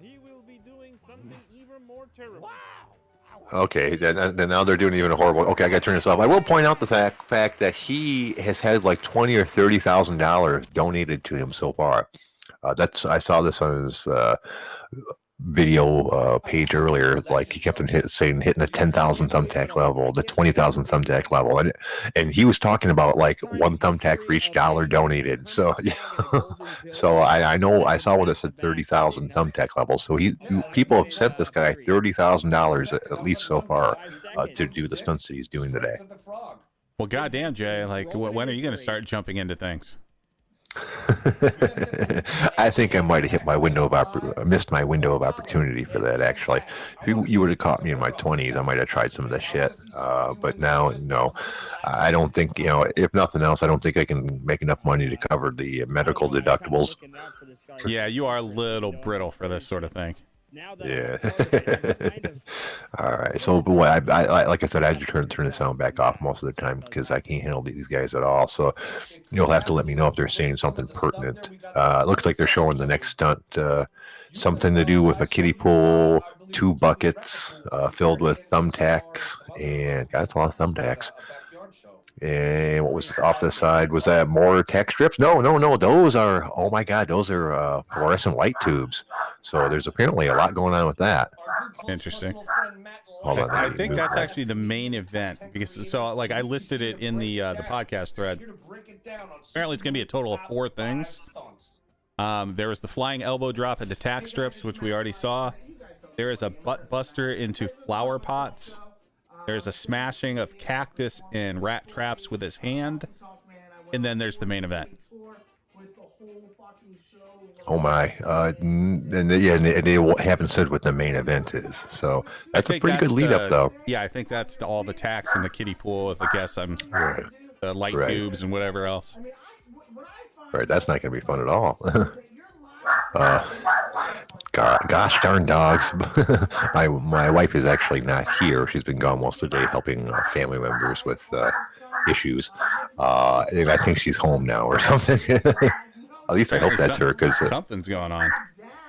he will be doing something even more terrible. Okay, then now they're doing even a horrible. Okay, I got to turn this off. I will point out the fact that he has had like $20,000 or $30,000 donated to him so far. I saw this on his video page earlier. Like he kept saying hitting the 10,000 thumbtack level, the 20,000 thumbtack level, and he was talking about like one thumbtack for each dollar donated. So so I know I saw what it said 30,000 thumbtack levels. So people have sent this guy $30,000 at least so far to do the stunts that he's doing today. Well, goddamn, Jay, like when are you going to start jumping into things? I think I might have missed my window of opportunity for that. Actually, if you would have caught me in my 20s, I might have tried some of this shit. But now, no, I don't think. If nothing else, I don't think I can make enough money to cover the medical deductibles. Yeah, you are a little brittle for this sort of thing. Yeah. All right. So, boy, I like I said, I had to turn the sound back off most of the time because I can't handle these guys at all. So, you'll have to let me know if they're saying something pertinent. It looks like they're showing the next stunt, something to do with a kiddie pool, 2 buckets filled with thumbtacks, and God, that's a lot of thumbtacks. And what was off the side? Was that more tack strips? No. Those are, oh my God, those are fluorescent light tubes. So there's apparently a lot going on with that. Interesting. Hold on, I think that's actually the main event because like I listed it in the podcast thread. Apparently, it's going to be a total of 4 things. There was the flying elbow drop into tack strips, which we already saw. There is a butt buster into flower pots. There's a smashing of cactus and rat traps with his hand. And then there's the main event. Oh my. And they haven't said what the main event is. So that's a pretty good lead up, though. Yeah, I think that's all the tacks in the kiddie pool with, I guess, the light tubes and whatever else. Right, that's not going to be fun at all. Gosh darn dogs. my wife is actually not here. She's been gone most of the day helping family members with issues. And I think she's home now or something. At least I hope that's her. Cause, something's going on.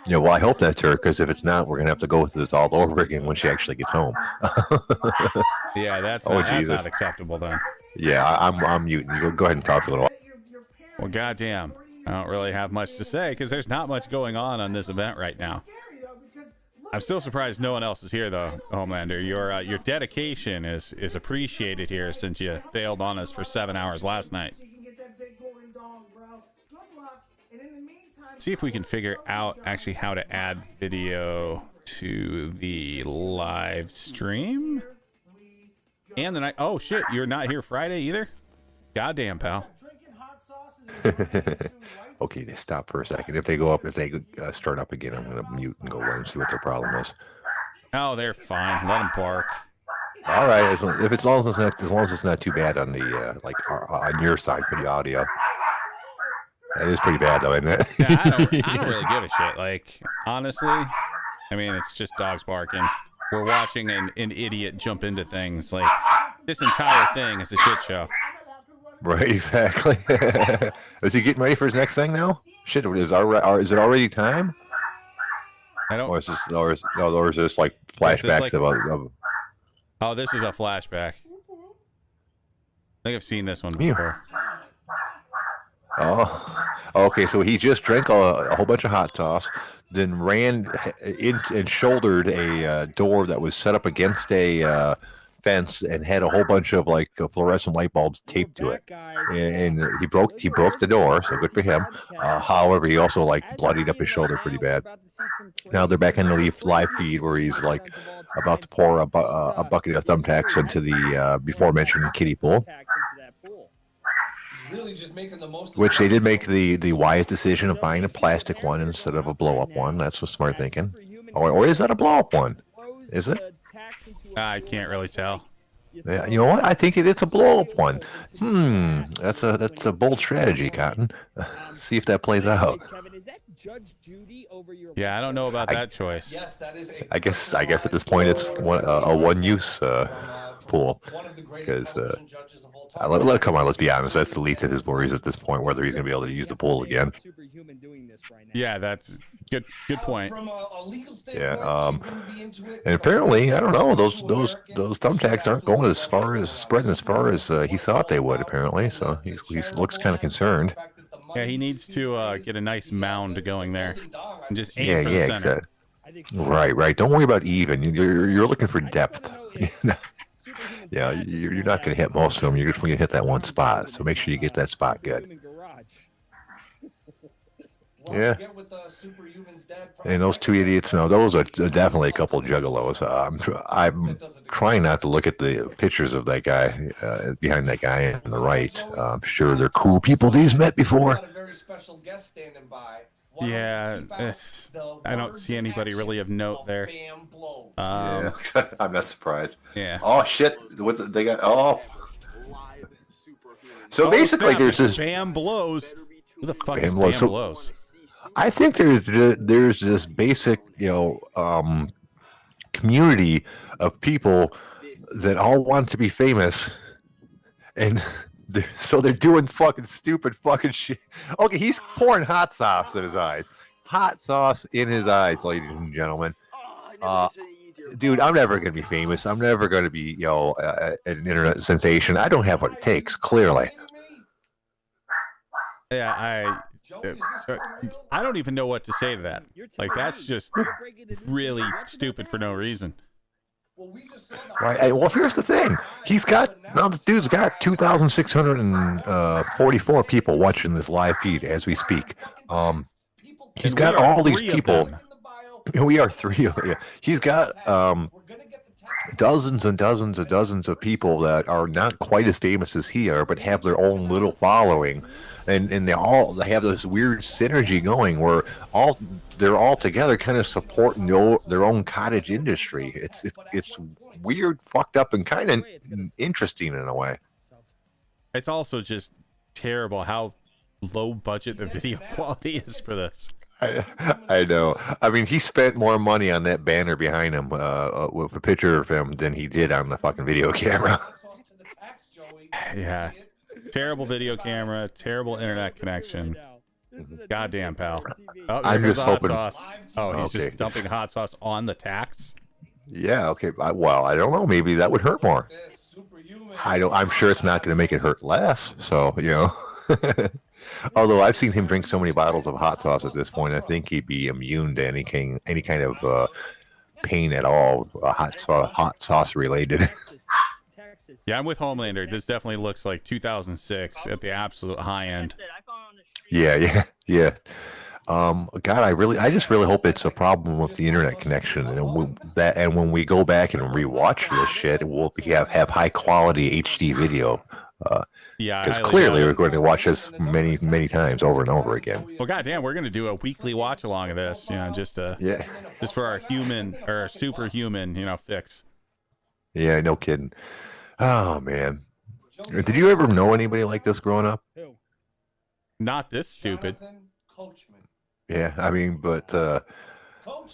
Well, I hope that's her because if it's not, we're going to have to go through this all over again when she actually gets home. Yeah, that's not acceptable then. Yeah, I'm muting. You go ahead and talk for a little while. Well, goddamn. I don't really have much to say because there's not much going on this event right now. I'm still surprised no one else is here, though, Homelander. Your dedication is appreciated here since you bailed on us for 7 hours last night. See if we can figure out actually how to add video to the live stream. And then oh shit, you're not here Friday either? Goddamn, pal. Okay, they stop for a second. If they start up again, I'm going to mute and go away and see what their problem is. Oh, they're fine. Let them bark. All right, as long as it's not too bad on the on your side for the audio. It is pretty bad though, isn't it? Yeah, I don't really give a shit. Like, honestly, I mean, it's just dogs barking. We're watching an idiot jump into things. Like, this entire thing is a shit show. Right, exactly. Is he getting ready for his next thing now? Shit, is it already time? I don't. Or is this like flashbacks of? Oh, this is a flashback. I think I've seen this one before. Oh, okay. So he just drank a whole bunch of hot sauce, then ran in and shouldered a door that was set up against a fence and had a whole bunch of like fluorescent light bulbs taped to it. And he broke the door, so good for him. However, he also like bloodied up his shoulder pretty bad. Now they're back in the live feed where he's like about to pour a bucket of thumbtacks into the before mentioned kiddie pool. Really just making the most. Which they did make the wise decision of buying a plastic one instead of a blow up one. That's what smart thinking. Or is that a blow up one? Is it? I can't really tell. Yeah, you know what? I think it's a blow up one. That's a bold strategy, Cotton. See if that plays out. Judge Judy over your Yeah, I don't know about that choice. Yes, that is I guess at this point it's a one-use pool. Because come on, let's be honest. That's the least of his worries at this point, whether he's going to be able to use the pool again. Yeah, that's good point. Yeah. And apparently, I don't know. Those thumbtacks aren't going as far as spreading as far as he thought they would. Apparently, so he looks kind of concerned. Yeah, he needs to get a nice mound going there and just aim for the center. Exactly. Right. Don't worry about even. You're looking for depth. Yeah, you're not going to hit most of them. You're just going to hit that one spot. So make sure you get that spot good. Yeah. And those two idiots, no, those are definitely a couple of juggalos. I'm trying not to look at the pictures of that guy behind that guy on the right. I'm sure they're cool people that he's met before. Yeah, I don't see anybody really of note there. Yeah, I'm not surprised. Yeah. Oh shit! What they got? Oh. So basically, there's this Bam Blows. Who the fuck is Bam Blows? I think there's this basic, community of people that all want to be famous, and they're doing fucking stupid fucking shit. Okay, he's pouring hot sauce in his eyes. Hot sauce in his eyes, ladies and gentlemen. Dude, I'm never going to be famous. I'm never going to be, an internet sensation. I don't have what it takes, clearly. Yeah, I don't even know what to say to that. Like, that's just really stupid for no reason. Right. Well, here's the thing. This dude's got 2,644 people watching this live feed as we speak. He's got all these people. We are three of them. Yeah. He's got dozens and dozens and dozens of people that are not quite as famous as he are, but have their own little following, and they have this weird synergy going where they're all together, kind of supporting their own cottage industry. It's weird, fucked up, and kind of interesting in a way. It's also just terrible how low budget the video quality is for this. I know. I mean, he spent more money on that banner behind him with a picture of him than he did on the fucking video camera. Yeah. Terrible video camera, terrible internet connection. Goddamn, pal. Oh, I'm just hoping. Sauce. Oh, he's just dumping hot sauce on the tacks? Yeah, okay. I don't know. Maybe that would hurt more. I'm sure it's not going to make it hurt less. So, Although I've seen him drink so many bottles of hot sauce at this point, I think he'd be immune to any kind of pain at all, hot sauce related. Yeah, I'm with Homelander. This definitely looks like 2006 at the absolute high end. Yeah. God, I just really hope it's a problem with the internet connection, and when we go back and rewatch this shit, we'll have high quality HD video. Because clearly we're going to watch this many times over and over again. Well, goddamn, we're going to do a weekly watch along of this, just for our human or superhuman, fix. Yeah, no kidding. Oh man, did you ever know anybody like this growing up? Not this stupid. Yeah, I mean, but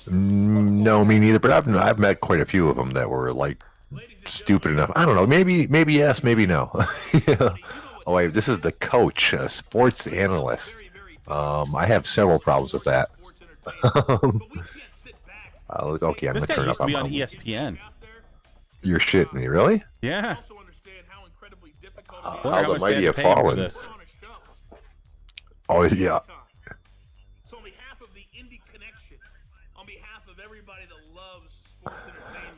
no, me neither. But I've met quite a few of them that were like stupid enough. I don't know. Maybe yes, maybe no. Yeah. Oh wait, this is the coach, a sports analyst. I have several problems with that. Okay, I'm gonna turn up. This guy used to be on ESPN. You're shitting me, really? Yeah. How the mighty have fallen. Oh yeah. So on behalf of the Indie Connection, on behalf of everybody that loves sports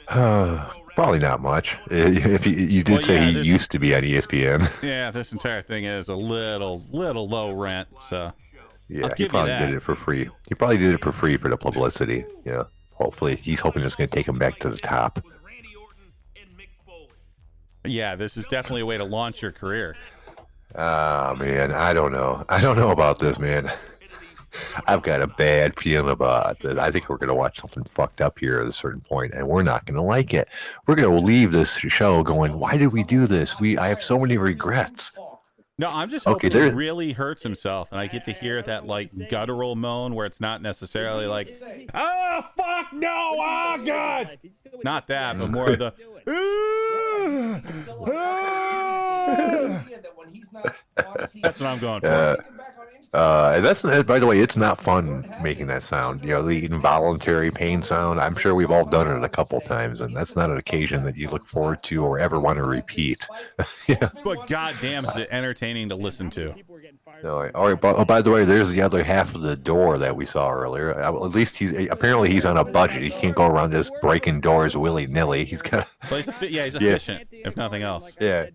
entertainment, probably not much. If you did say he used to be on ESPN. Yeah, this entire thing is a little low rent. So yeah, he probably did it for free. He probably did it for free for the publicity. Yeah. Hopefully, he's hoping it's going to take him back to the top. Yeah, this is definitely a way to launch your career. Oh, man, I don't know. I don't know about this, man. I've got a bad feeling about this. I think we're going to watch something fucked up here at a certain point, and we're not going to like it. We're going to leave this show going, why did we do this? I have so many regrets. No, I'm just Okay, hoping he there. really hurts himself, and I get to hear that like guttural moan where it's not necessarily like, "Oh fuck no, oh god," not that, but more of the. That's what I'm going for. That's by the way, it's not fun making that sound. You know, the involuntary pain sound. I'm sure we've all done it a couple times, and that's not an occasion that you look forward to or ever want to repeat. Yeah. But goddamn, is it entertaining to listen to? No, all right, but, oh, by the way, there's the other half of the door that we saw earlier. At least he's on a budget. He can't go around just breaking doors willy nilly. He's got. But he's efficient, if nothing else. Yeah.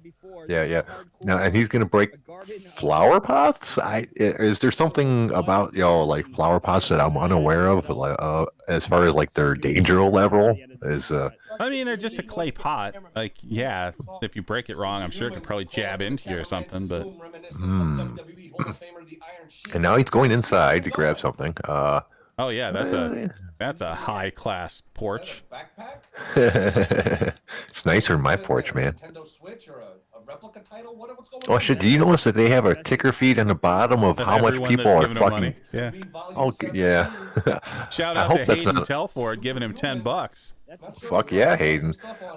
Now, and he's gonna break flower pots. Is there something about like flower pots that I'm unaware of, as far as like their danger level? I mean, they're just a clay pot. Like, yeah, if you break it wrong, I'm sure it could probably jab into you or something. But and now he's going inside to grab something. Oh yeah, that's a high class porch. It's nicer than my porch, man. Oh shit! Do you notice that they have a ticker feed on the bottom of how much people are fucking? Yeah. Oh yeah. Shout out to Hayden Telford giving him $10. Fuck yeah, Hayden.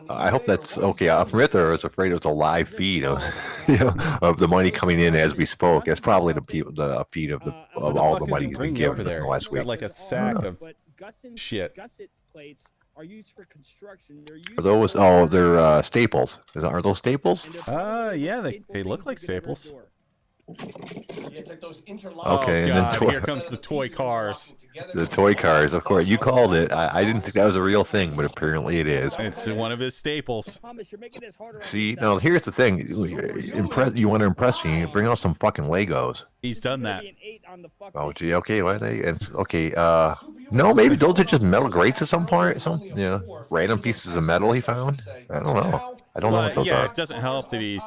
I hope that's okay. From it there, I was afraid it was a live feed of, of the money coming in as we spoke. That's probably the feed of all the money he's been given in the last week. Like a sack of shit. Are used for construction. Are those? Oh, they're staples. Are those staples? Yeah, they look like staples. Okay, and then here comes the toy cars. The toy cars, of course. You called it. I didn't think that was a real thing, but apparently it is. It's one of his staples. See, now here's the thing. You want to impress me? Bring out some fucking Legos. He's done that. Oh, gee. Okay, why they? Okay. No, maybe those are just metal grates at some point. Random pieces of metal he found. I don't know. I don't know what those are. It doesn't help that he's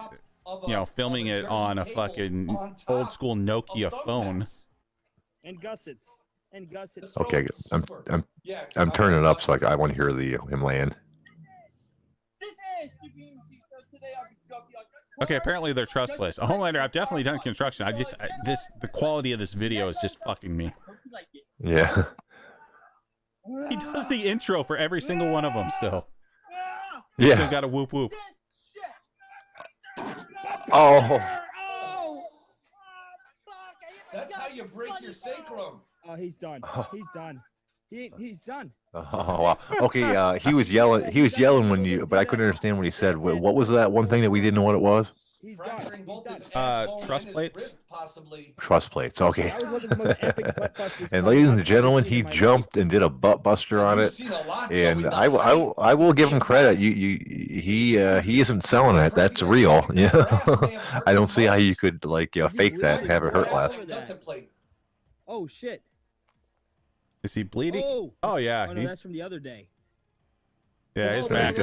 filming it on a fucking old school Nokia phone. And gussets. Okay, I'm turning it up so I want to hear him land. Okay, apparently they're truss placed. A Homelander, I've definitely done construction. The quality of this video is just fucking me. Yeah. He does the intro for every single one of them still. Yeah. Still got a whoop whoop. Oh. That's how you break your sacrum. Oh, he's done. He's done. He's done. Oh wow. Okay. He was yelling. He was yelling but I couldn't understand what he said. What was that one thing that we didn't know what it was? Truss plates. Truss plates. Okay. And ladies and gentlemen, he jumped and did a butt buster on it. And I will give him credit. He isn't selling it. That's real. Yeah. I don't see how you could fake that and have it hurt less. Oh shit. Is he bleeding? Oh yeah. Oh, no, that's from the other day. Yeah, his back.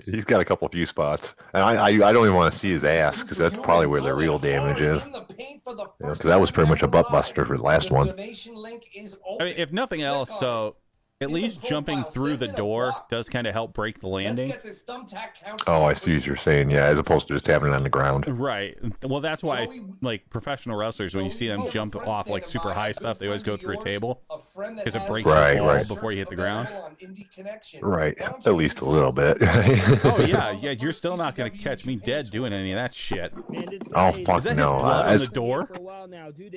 He's got a couple few spots, and I don't even want to see his ass because that's probably where the real damage is. Because that was pretty much a butt buster for the last one. I mean, if nothing else, so at least jumping through the door does kind of help break the landing. Oh, I see what you're saying. Yeah, as opposed to just having it on the ground. Right. Well, that's why, professional wrestlers, when you see them jump off super high stuff, they always go through a table because it breaks the fall before you hit the ground. Right. At least a little bit. Oh yeah. You're still not gonna catch me dead doing any of that shit. Oh fuck no. On the door?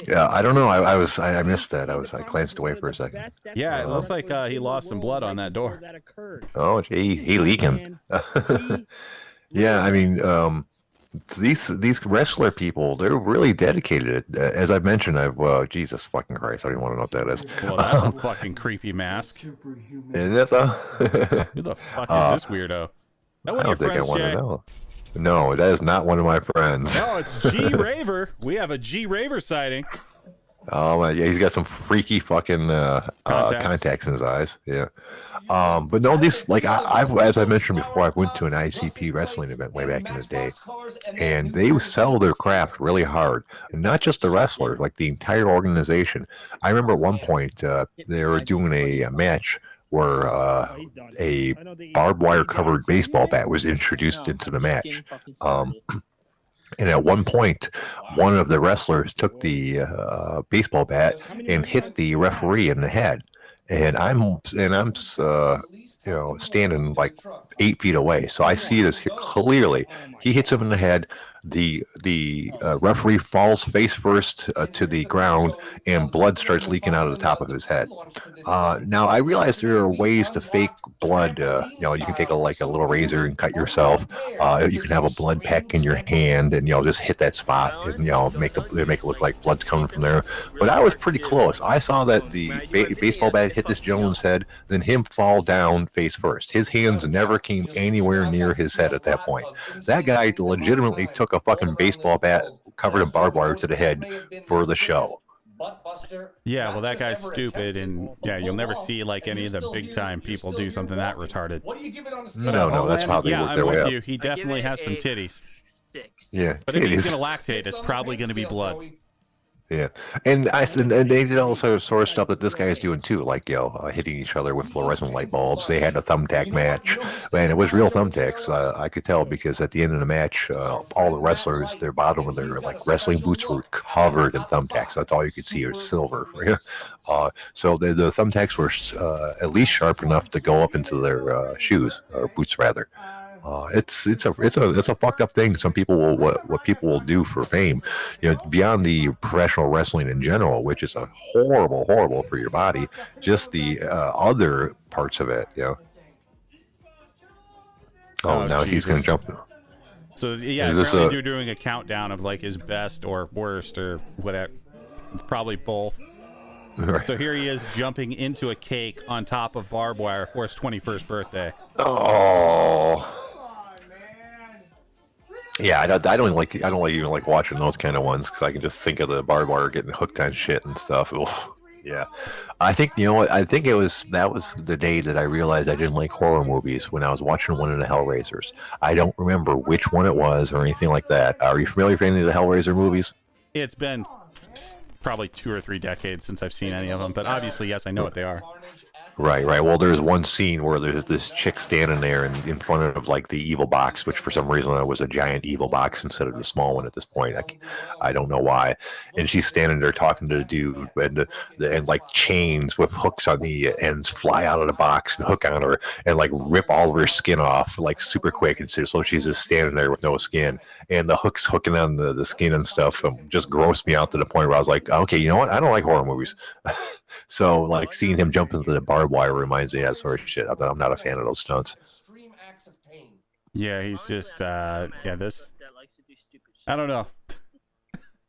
Yeah, I don't know. I missed that. I glanced away for a second. Yeah, it looks like he lost some blood on that door. Oh, he leaking. Yeah, I mean, these wrestler people, they're really dedicated. As I mentioned, Jesus fucking Christ, I don't even want to know what that is. Well, that's a fucking creepy mask. Is that so? Who the fuck is this weirdo? That one of your friends, Jay? No, that is not one of my friends. No, it's G Raver. We have a G Raver sighting. Oh yeah, he's got some freaky fucking contacts in his eyes. Yeah, but no, these as I mentioned before, I went to an ICP wrestling event way back in the day, and they sell their craft really hard. And not just the wrestler, like the entire organization. I remember at one point they were doing a match where a barbed wire covered baseball bat was introduced into the match. And at one point, one of the wrestlers took the baseball bat and hit the referee in the head. And I'm standing like 8 feet away, so I see this here clearly. He hits him in the head. The referee falls face first to the ground, and blood starts leaking out of the top of his head. Now I realize there are ways to fake blood. You can take a little razor and cut yourself. You can have a blood pack in your hand, and just hit that spot, and make it look like blood's coming from there. But I was pretty close. I saw that the baseball bat hit this gentleman's head, then him fall down face first. His hands never came anywhere near his head at that point. That guy legitimately took a fucking baseball bat covered in barbed wire to the head for the show. Yeah, well, that guy's stupid, and yeah, you'll never see like any of the big time people do something that retarded. No, that's how they work their way up. I'm with you. He definitely has some titties. 6. Yeah, But if he's gonna lactate, it's probably gonna be blood. Yeah, and they did all sort of stuff that this guy is doing too, like hitting each other with fluorescent light bulbs. They had a thumbtack match, and it was real thumbtacks. I could tell because at the end of the match, all the wrestlers, their bottom of their wrestling boots were covered in thumbtacks. That's all you could see was silver. So the thumbtacks were at least sharp enough to go up into their shoes or boots rather. It's a fucked up thing. Some people will what people will do for fame, beyond the professional wrestling in general, which is a horrible for your body. Just the other parts of it, Oh, now Jesus. He's gonna jump. So yeah, apparently you're doing a countdown of like his best or worst or whatever. Probably both. Right. So here he is jumping into a cake on top of barbed wire for his 21st birthday. Oh. Yeah, I don't even like watching those kind of ones because I can just think of the barbed wire getting hooked on shit and stuff. Oof. Yeah, I think I think that was the day that I realized I didn't like horror movies when I was watching one of the Hellraisers. I don't remember which one it was or anything like that. Are you familiar with any of the Hellraiser movies? It's been probably 2 or 3 decades since I've seen any of them, but obviously, yes, I know what they are. Right. Well, there's one scene where there's this chick standing there in front of like the evil box, which for some reason it was a giant evil box instead of the small one at this point. I don't know why. And she's standing there talking to the dude, and like chains with hooks on the ends fly out of the box and hook on her and like rip all of her skin off like super quick. And so she's just standing there with no skin, and the hooks hooking on the skin and stuff just grossed me out to the point where I was like, okay, you know what? I don't like horror movies. So like seeing him jump into the barbed wire reminds me of that sort of shit. I'm not a fan of those stunts. Yeah, he's just this. I don't know.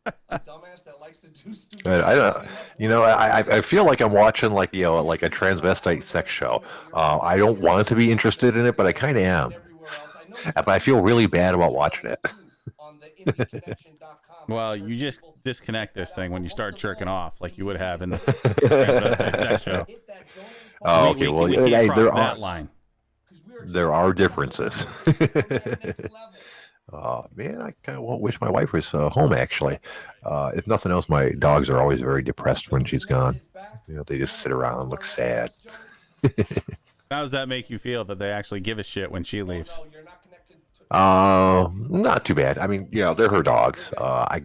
Dumbass that likes to do stupid. I feel like I'm watching like a transvestite sex show. I don't want to be interested in it, but I kind of am. But I feel really bad about watching it. Well, you just disconnect this thing when you start jerking off, like you would have in the transvestite sex show. Oh, okay. There are differences. Oh man, I kind of wish my wife was home. Actually, if nothing else, my dogs are always very depressed when she's gone. They just sit around and look sad. How does that make you feel that they actually give a shit when she leaves? Not too bad. I mean, they're her dogs. I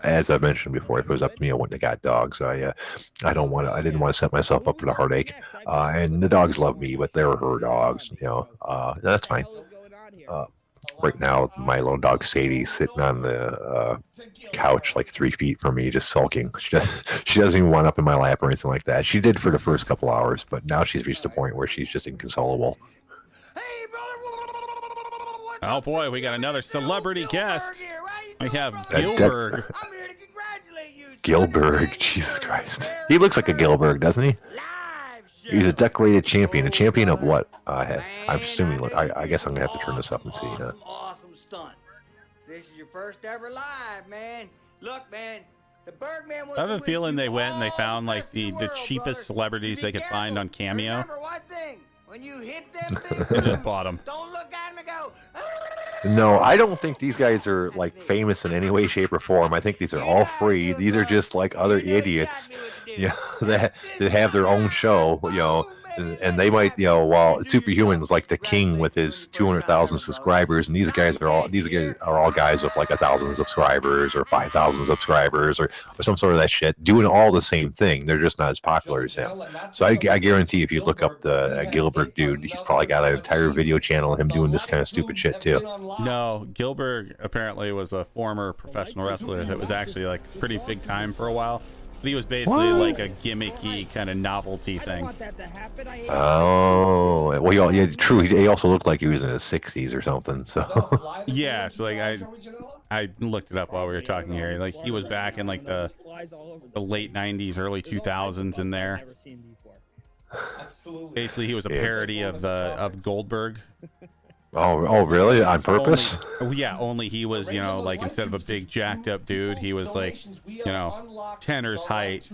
as I mentioned before, if it was up to me, I wouldn't have got dogs. I didn't want to set myself up for the heartache. And the dogs love me, but they're her dogs. That's fine. Right now, my little dog Sadie's sitting on the couch like 3 feet from me, just sulking. She doesn't even want up in my lap or anything like that. She did for the first couple hours, but now she's reached a point where she's just inconsolable. Oh boy, we got another celebrity guest. We have Gilbert. I'm here to congratulate you. Gilbert, Jesus Christ. He looks like a Gilbert, doesn't he? He's a decorated champion. A champion of what? I'm assuming. I guess I'm gonna have to turn this up and see. Awesome stunts. This is your first ever live, man. Look, man. The Bergman was I have a feeling they went and they found like the cheapest celebrities they could find on Cameo. Remember one thing. When you hit them They just bought them. don't look at them and go. No, I don't think these guys are like famous in any way, shape, or form. I think these are all free. These are just like other idiots, that have their own show, and they might, while Superhuman was like the king with his 200,000 subscribers, and these guys are all guys with like 1,000 subscribers or 5,000 subscribers or some sort of that shit, doing all the same thing. They're just not as popular as him. So I guarantee if you look up the Gilbert dude, he's probably got an entire video channel of him doing this kind of stupid shit too. No, Gilbert apparently was a former professional wrestler that was actually like pretty big time for a while. But he was basically like a gimmicky kind of novelty thing. Oh, well, yeah, true. He also looked like he was in his 60s or something. So yeah, so like I looked it up while we were talking here. Like he was back in like the late 90s, early 2000s in there. Basically, he was a parody of Goldberg. Oh, really? On purpose? Only he was, like instead of a big jacked up dude, he was like, Tanner's height,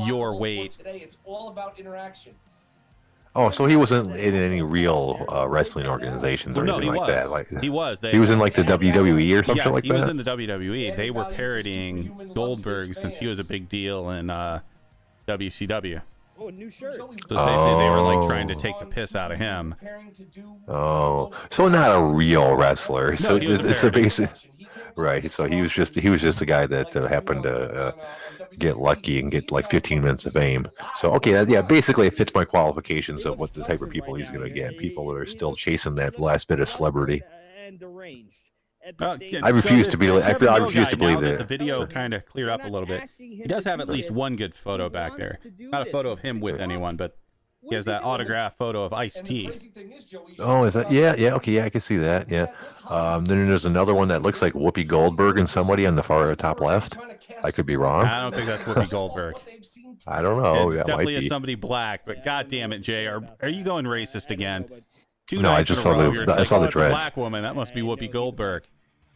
your weight. Oh, so he wasn't in any real wrestling organizations or anything like that. Like he was. He was in like the WWE or something like that. He was in the WWE. They were parodying Goldberg since he was a big deal in WCW. Oh, a new shirt. So basically, they were like trying to take the piss out of him. Oh, so not a real wrestler. So he was it's a basic, right? So he was just a guy that happened to get lucky and get like 15 minutes of fame. So okay, basically it fits my qualifications of what the type of people he's gonna get. People that are still chasing that last bit of celebrity. And deranged. I refuse to believe. I refuse to believe that the video kind of cleared up a little bit. He does have at least one good photo back there. Not a photo of him with anyone, but he has that autographed photo of Ice-T. Oh, is that? Yeah. Okay, yeah, I can see that. Yeah. Then there's another one that looks like Whoopi Goldberg and somebody on the far top left. I could be wrong. I don't think that's Whoopi Goldberg. I don't know. It's That definitely might be. somebody black, but god damn it, Jay, are you going racist again? No, I just saw the dreads. Black woman. That must be Whoopi Goldberg.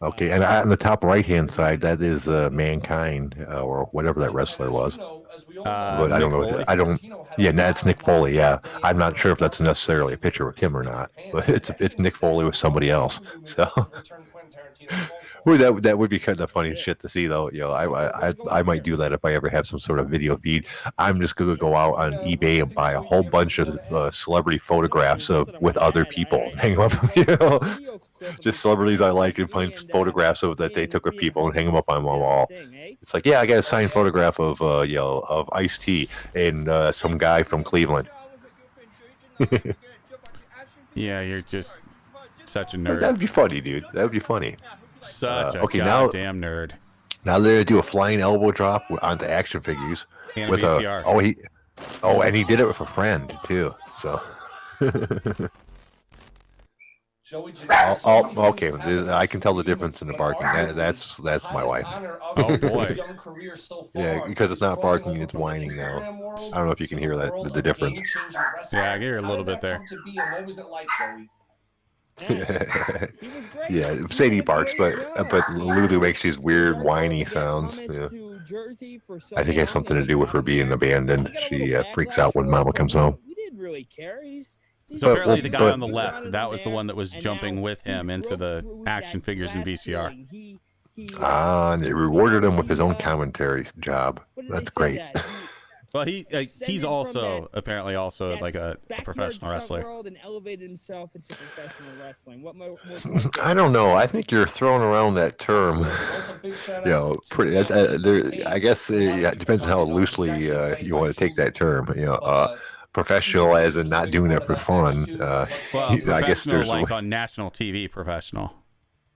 Okay, and on the top right-hand side, that is Mankind or whatever that wrestler was. But I don't know. Yeah, that's Nick Foley. Yeah, I'm not sure if that's necessarily a picture of him or not, but it's Nick Foley with somebody else. So. Well, that would be kind of funny shit to see, though. I might do that if I ever have some sort of video feed. I'm just gonna go out on eBay and buy a whole bunch of celebrity photographs with other people, hang them up, just celebrities I like, and find photographs of that they took with people and hang them up on my wall. It's like, yeah, I got a signed photograph of of Ice-T and some guy from Cleveland. Yeah, you're just such a nerd. That'd be funny, dude. That would be funny. Such a goddamn nerd. Now they're gonna do a flying elbow drop onto action figures and with VCR. And he did it with a friend too. So. Okay. I can tell the difference in the barking. That's my wife. Oh boy. Yeah, because it's not barking, it's whining now. I don't know if you can hear the difference. Yeah, I can hear a little bit there. Yeah, Sadie barks, but Lulu makes these weird whiny sounds. Yeah. I think it has something to do with her being abandoned. She freaks out when Mama comes home. He didn't really care. So apparently the guy on the left, that was the one that was jumping with him into the action figures in VCR. And they rewarded him with his own commentary job. That's great. Well, he's also apparently also like a professional wrestler. I don't know. I think you're throwing around that term. Pretty. I guess it depends on how loosely you want to take that term. Professional as in not doing it for fun. Well, I guess there's like on national TV professional.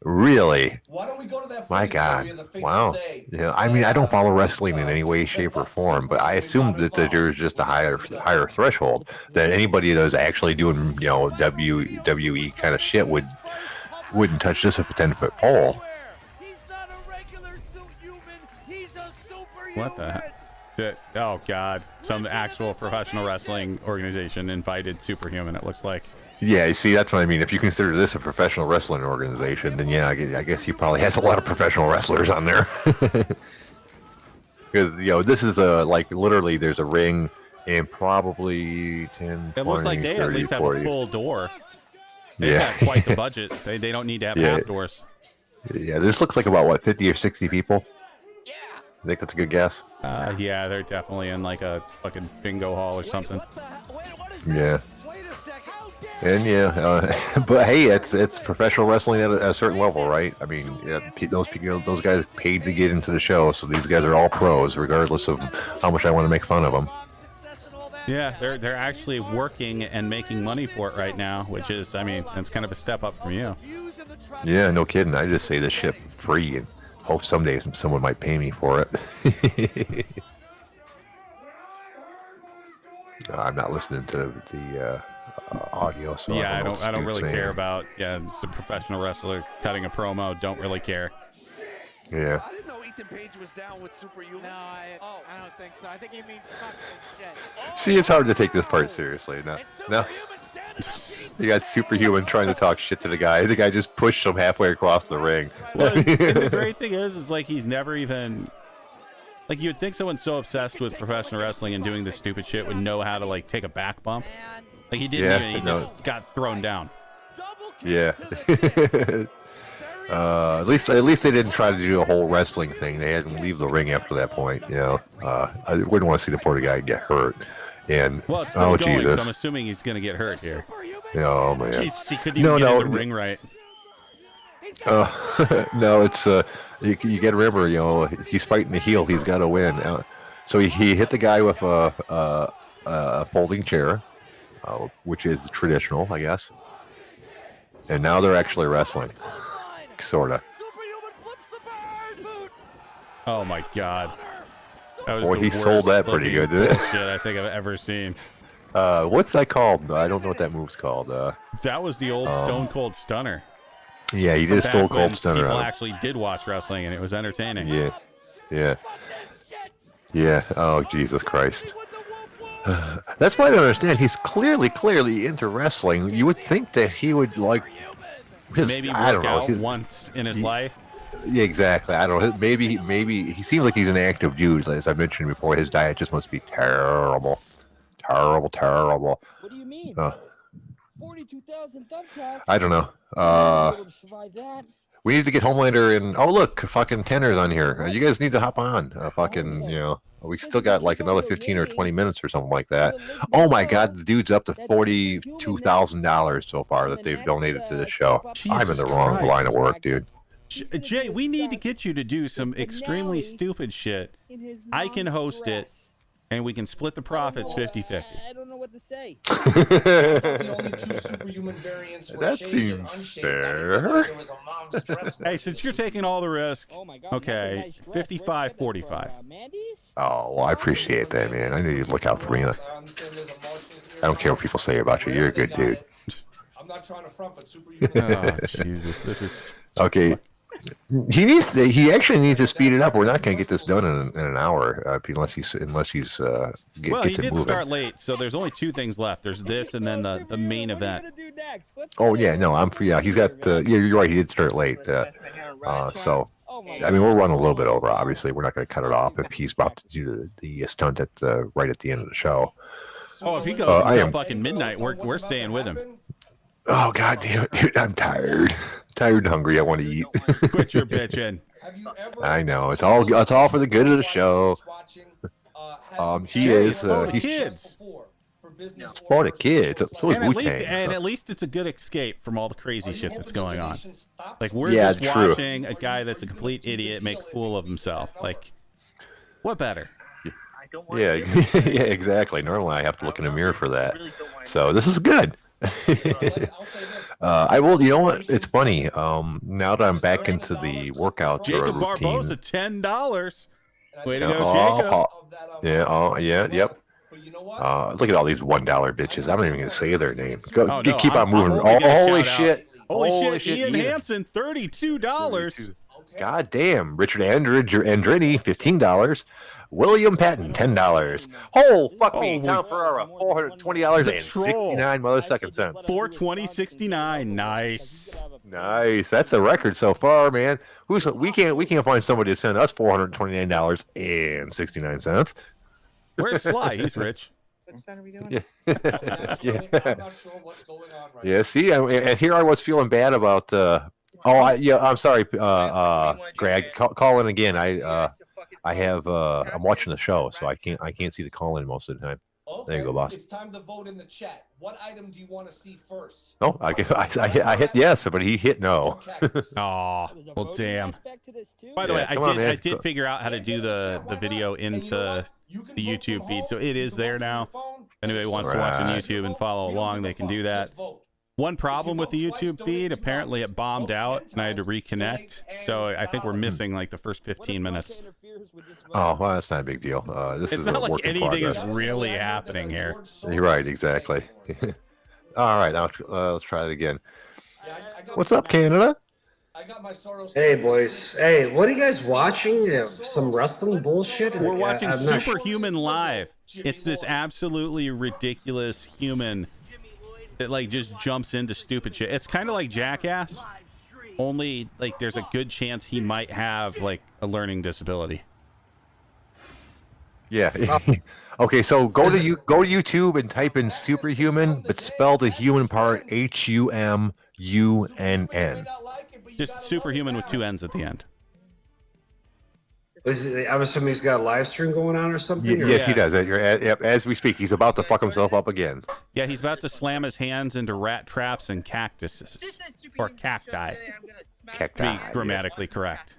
Really? Why don't we go to that My God! Wow. Yeah. I mean, I don't follow wrestling in any way, shape, or form, but I assume that there's just a higher threshold that anybody that's actually doing WWE kind of shit wouldn't touch this with a 10-foot pole. What the heck? Oh God! Some actual professional wrestling organization invited Superhuman. It looks like. Yeah, you see, that's what I mean. If you consider this a professional wrestling organization, then yeah, I guess he probably has a lot of professional wrestlers on there. Because this is like literally there's a ring and probably 10. It looks like they 30, at least 40. have a full door. They've got quite the budget. They don't need to have half doors. Yeah, this looks like about what 50 or 60 people. I think that's a good guess. Yeah, they're definitely in like a fucking bingo hall or something. Yeah. And but hey, it's professional wrestling at a certain level, right? I mean, those guys paid to get into the show, so these guys are all pros, regardless of how much I want to make fun of them. Yeah, they're actually working and making money for it right now, which is, I mean, it's kind of a step up from you. Yeah, no kidding. I just say this shit free and hope someday someone might pay me for it. I'm not listening to the audio, so yeah, I don't really saying. care about. Yeah, it's a professional wrestler cutting a promo. Don't really care. Yeah. I didn't know Ethan Page was down with Superhuman. No, I don't think so. I think he means fuck this shit. See, it's hard to take this part seriously. No. You got Superhuman trying to talk shit to the guy. The guy just pushed him halfway across the ring. Well, and the great thing is like he's never even. Like, you'd think someone so obsessed with professional wrestling and doing this stupid shit would know how to, like, take a back bump. Like, he didn't even, he just got thrown down. Yeah. At least they didn't try to do a whole wrestling thing. They had him leave the ring after that point, you know. I wouldn't want to see the poor guy get hurt. And, well, it's still going, Jesus. So I'm assuming he's going to get hurt here. Oh, man. Jeez, he couldn't even get in the ring right. No, it's you got to remember, you know, he's fighting the heel. He's got to win. So he hit the guy with a folding chair, which is traditional, I guess. And now they're actually wrestling, sorta. Oh my God! That was Boy, he sold that pretty good, didn't it? Shit, I think I've ever seen. What's that called? I don't know what that move's called. That was the old Stone Cold Stunner. Yeah, he did Stone Cold Stunner. People actually did watch wrestling, and it was entertaining. Yeah. Oh, Jesus Christ. That's why I don't understand. He's clearly into wrestling. You would think that he would like maybe work out once in his life. Yeah, exactly. I don't know. Maybe he seems like he's an active dude. As I mentioned before, his diet just must be terrible. Terrible. What do you mean? 42,000 thumbtacks. I don't know. We need to get Homelander and oh look, fucking Tanner's on here. You guys need to hop on. You know, we still got like another 15 or 20 minutes or something like that. Oh my God, the dude's up to $42,000 so far that they've donated to this show. I'm in the wrong line of work, dude. Jay, we need to get you to do some extremely stupid shit. I can host it. And we can split the profits 50-50. I don't know what to say. The only two superhuman variants were That shaved seems and unshaved. fair. There was a mom's dress Hey, since you're taking all the risk, Oh my God, okay, that's a nice dress. 55-45. Mandy's? Oh, well, I appreciate that, man. I need you to look out for me. I don't care what people say about you. You're a good dude. I'm not trying to front, but superhuman. Oh, Jesus, this is Okay. He actually needs to speed it up. We're not going to get this done in an hour unless he's well, gets he it did moving. start late, so there's only two things left. There's this and then the main event. Oh yeah, no, I'm free. Yeah, he's got. Yeah, you're right. He did start late. So I mean, we're running a little bit over. Obviously, we're not going to cut it off if he's about to do the stunt at right at the end of the show. Oh, if he goes until fucking midnight, we're staying with him. Oh God damn it, dude! I'm tired. Tired and hungry. I want to eat. Quit your bitching. I know. It's all for the good of the show. He is. He's kids. for the kids. So is And Wu-Tang. at least it's a good escape from all the crazy shit that's going on. Like, we're Yeah, just true. watching a guy that's a complete idiot make a fool of himself. Like, what better? Yeah, yeah, exactly. Normally, I have to look in the mirror for that. So this is good. I will. You know what? It's funny. Now that I'm back into the workout Jacob routine. Barbosa, $10. Way to go, Jacob. Yeah. Oh, yeah. Yep. Look at all these $1 bitches. I'm not even gonna say their name. Go, keep on moving. Holy shit! Holy shit! Ian Hansen, $32. God damn! Richard Andretti, $15. William Patton, $10. Oh, fuck me. Tom Ferrara, $420.69 millisecond cents. $420.69. Nice. Nice. That's a record so far, man. We can't find somebody to send us $429.69. Where's Sly? He's rich. What side are we doing? Yeah. I'm not sure what's going on right Yeah. See, and here I was feeling bad about. I'm sorry, Greg. Call in again. I'm watching the show, so I can't see the call in most of the time. There you go, boss. It's time to vote in the chat. What item do you want to see first? Oh, I hit yes, but he hit no. Oh, There's a well, voting damn. aspect to this too? By the Yeah, way, come on, man. I did figure out how to do the video into the YouTube feed, so it is there now. If anybody wants to watch on Right. YouTube and follow along, they can do that. One problem with the YouTube feed, apparently it bombed out and I had to reconnect. So I think we're missing like the first 15 minutes. Oh, well, that's not a big deal. This It's is not a like work in anything is progress. really happening here. You're right, exactly. All right, now let's try it again. What's up, Canada? Hey, boys. Hey, what are you guys watching? Some wrestling bullshit? We're Like, watching I'm not sure. Superhuman Live. It's this absolutely ridiculous human that like just jumps into stupid shit. It's kind of like Jackass, only like there's a good chance he might have like a learning disability. Yeah. Okay, so go to YouTube and type in Superhuman, but spell the human part Humunn. Just Superhuman with 2 N's at the end. I'm assuming he's got a live stream going on or something? Yes, he does. As we speak, he's about to fuck himself up again. Yeah, he's about to slam his hands into rat traps and cactuses. Or cacti. Cacti. To be grammatically correct.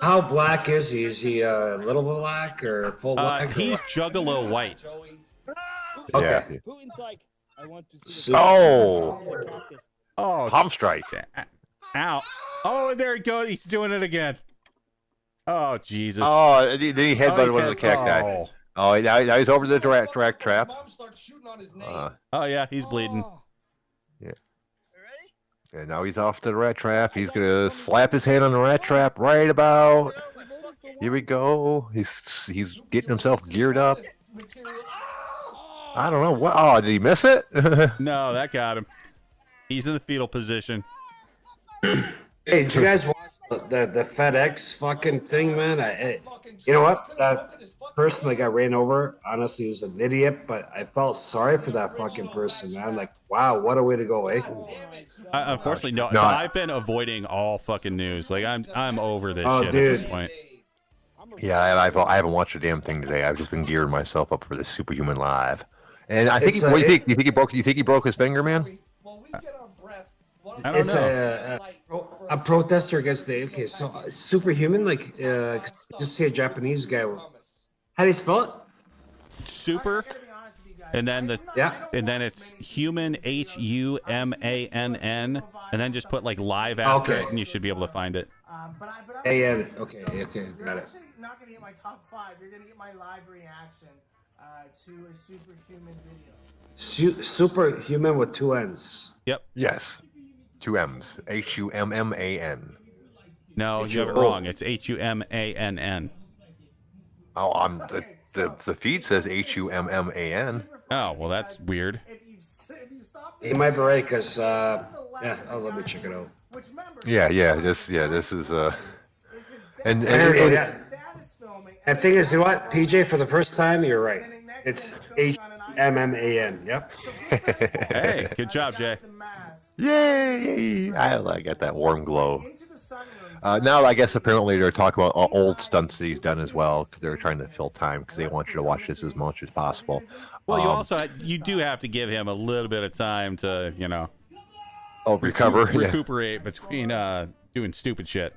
How black is he? Is he a little black or full black? He's Juggalo white. Yeah. Putin's like, I want to see Oh, Oh, palm strike. ow. Oh, there he goes. He's doing it again. Oh, Jesus. Oh, then he headbutted one of the head- cacti. Oh, now he's over the direct trap. Oh, yeah, he's bleeding. And now he's off to the rat trap. He's gonna slap his hand on the rat trap right about. Here we go. He's getting himself geared up. I don't know what. Oh, did he miss it? No, that got him. He's in the fetal position. Hey, did you guys watch the FedEx fucking thing, man? You know what? That person that got ran over, honestly, was an idiot, but I felt sorry for that fucking person, man. Like, wow, what a way to go, eh? Unfortunately, no. No, So I've been avoiding all fucking news. Like, I'm over this shit dude. at this point. Yeah, I haven't watched a damn thing today. I've just been gearing myself up for this Superhuman Live. And I think, what do you think? You think he broke his finger, man? I don't It's know. a protester against the so Superhuman, like just say a Japanese guy. How do you spell it? Super, and then it's human, Humann, and then just put like live after Okay. it, and you should be able to find it. A-N. Okay, got it. Actually not gonna get my top 5. You're gonna get my live reaction to a superhuman video. Superhuman with 2 N's. Yep. Yes. 2 M's. Humman. No, you have it wrong. It's Humann. Oh, the feed says Humman. Oh, well, that's weird. He might be right because yeah. Oh, let me check it out. Yeah. This is and Yeah. And thing is, you know what, PJ, for the first time, you're right. It's Humman. Yep. Hey, good job, Jay. Yay! I got that warm glow. Now, I guess apparently they're talking about old stunts that he's done as well, because they're trying to fill time because they want you to watch this as much as possible. Well, you do have to give him a little bit of time to, recover. recuperate between doing stupid shit.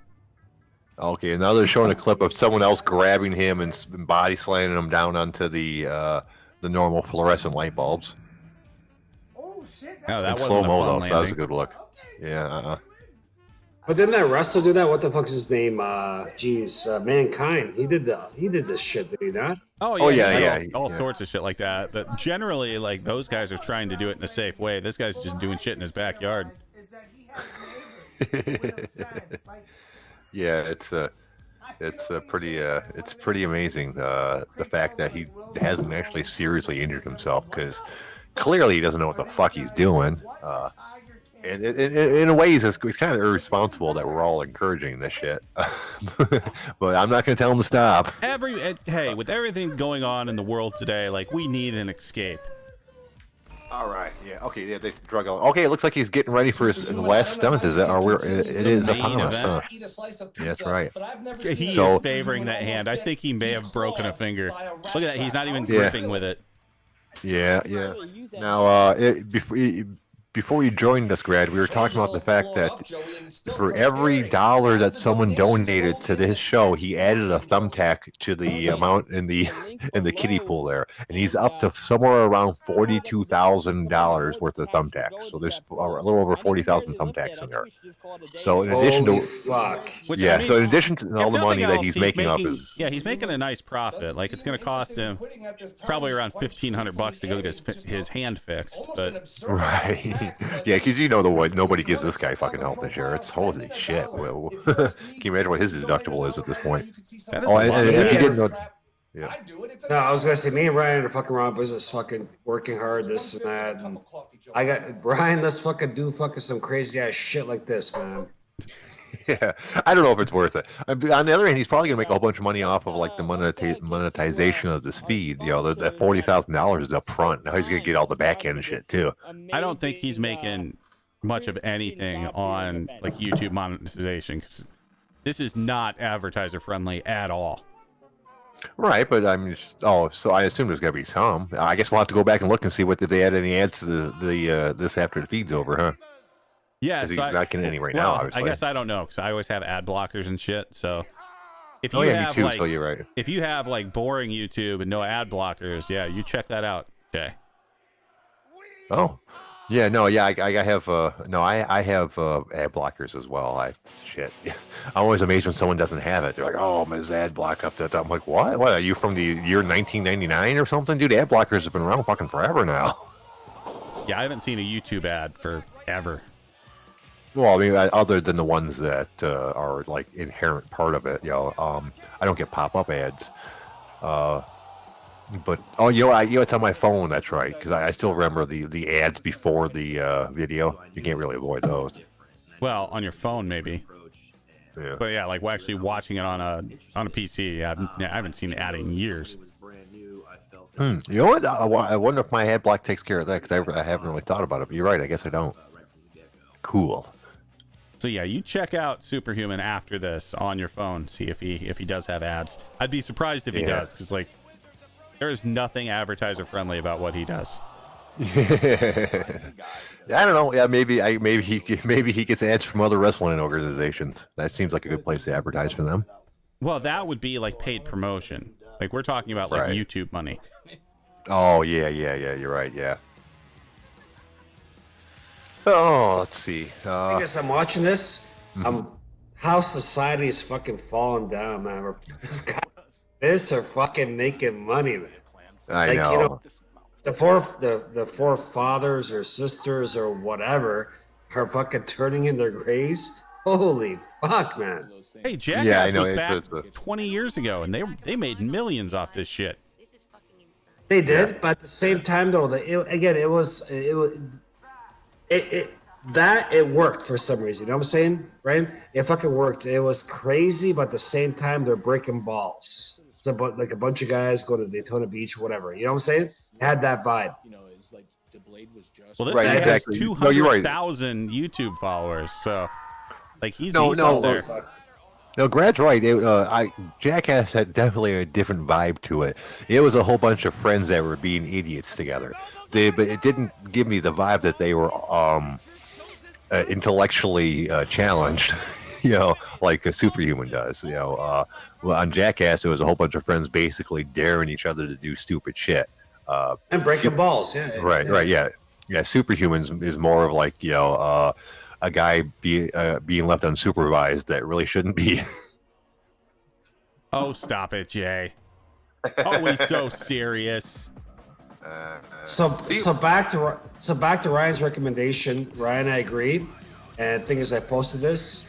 Okay, and now they're showing a clip of someone else grabbing him and body slamming him down onto the normal fluorescent light bulbs. Oh shit! No, that In wasn't slow a mo fun though, so that was a landing. good look. Yeah. But didn't that wrestler do that? What the fuck's his name? Mankind. He did this shit, did he not? Oh yeah, all sorts of shit like that. But generally, like those guys are trying to do it in a safe way. This guy's just doing shit in his backyard. Is that he has neighbors with a fence, like, Yeah, it's pretty amazing the fact that he hasn't actually seriously injured himself, because clearly he doesn't know what the fuck he's doing. And in a way, it's kind of irresponsible that we're all encouraging this shit. But I'm not going to tell him to stop. Hey, with everything going on in the world today, like we need an escape. All right. Yeah. Okay. Yeah. They drug on. Okay. It looks like he's getting ready for his last stunt. Is that? It is upon us. Huh? Yeah, that's right. He So- is favoring that hand. I think he may have broken a finger. Look at that. He's not even gripping with it. Yeah. Now, before you joined us, Grad, we were talking about the fact that for every dollar that someone donated to this show, he added a thumbtack to the amount in the kiddie pool there, and he's up to somewhere around $42,000 worth of thumbtacks. So there's a little over 40,000 thumbtacks in there. So in addition Holy to fuck. Which, yeah, I mean, so in addition to all the money that else, he's making up is he's making a nice profit. Like, it's going to cost him probably around $1,500 to go get his hand fixed. But right, yeah, because you know nobody gives this guy fucking health insurance. Holy shit! Well, can you imagine what his deductible is at this point? that is Oh, a lot. and if you didn't know, yeah. No, I was gonna say me and Ryan are fucking around business, fucking working hard, this and that. And I got Brian. Let's fucking do fucking some crazy ass shit like this, man. Yeah, I don't know if it's worth it. On the other hand, he's probably gonna make a whole bunch of money off of like the monetization of this feed. You know, that $40,000 is up front. Now he's gonna get all the back end shit too. I don't think he's making much of anything on like YouTube monetization, 'cause this is not advertiser friendly at all. Right, but I mean, so I assume there's gonna be some. I guess we'll have to go back and look and see what did they add any ads to the this after the feed's over, huh? Yeah, Because so he's not getting any right now. Obviously, I guess I don't know, because I always have ad blockers and shit. So if you oh yeah, have me too. like, So you're right. if you have like boring YouTube and no ad blockers, yeah, you check that out. Okay. Oh, yeah, no, yeah, I have I have ad blockers as well. I'm always amazed when someone doesn't have it. They're like, oh, my ad block up that. I'm like, what? What are you from the year 1999 or something, dude? Ad blockers have been around fucking forever now. Yeah, I haven't seen a YouTube ad forever. Well, I mean, other than the ones that are like inherent part of it, you know, I don't get pop-up ads. But it's on my phone. That's right, because I still remember the ads before the video. You can't really avoid those. Well, on your phone maybe. Yeah. But yeah, like actually watching it on a PC, I haven't seen an ad in years. You know what? I wonder if my ad block takes care of that, because I haven't really thought about it. But you're right. I guess I don't. Cool. So yeah, you check out Superhuman after this on your phone. See if he does have ads. I'd be surprised if he does, because like there is nothing advertiser friendly about what he does. I don't know. Yeah, maybe he gets ads from other wrestling organizations. That seems like a good place to advertise for them. Well, that would be like paid promotion. Like we're talking about like Right. YouTube money. Oh yeah. You're right. Yeah. Oh, let's see. I guess I'm watching this. How society is fucking falling down, man. This are fucking making money, man. I know. You know, the four fathers or sisters or whatever are fucking turning in their graves. Holy fuck, man. Hey, Jackass Yeah, I know. was back 20 years ago, and they made millions off this shit. They did, but at the same time, though, it worked for some reason. You know what I'm saying, right? It fucking worked. It was crazy, but at the same time, they're breaking balls. It's about like a bunch of guys go to Daytona Beach, whatever. You know what I'm saying? It had that vibe. Well, this Right, guy exactly. has No, you're right. 200,000 YouTube followers, so like he's No, up there. No, Grad's right. Jackass had definitely a different vibe to it. It was a whole bunch of friends that were being idiots together. But it didn't give me the vibe that they were intellectually challenged, you know, like a Superhuman does. You know, well, on Jackass, it was a whole bunch of friends basically daring each other to do stupid shit. And breaking balls, yeah. Right, yeah. Superhumans is more of like, you know, a guy being left unsupervised that really shouldn't be. Oh, stop it, Jay. Always so serious. So back to Ryan's recommendation. Ryan, I agree. And the thing is, I posted this.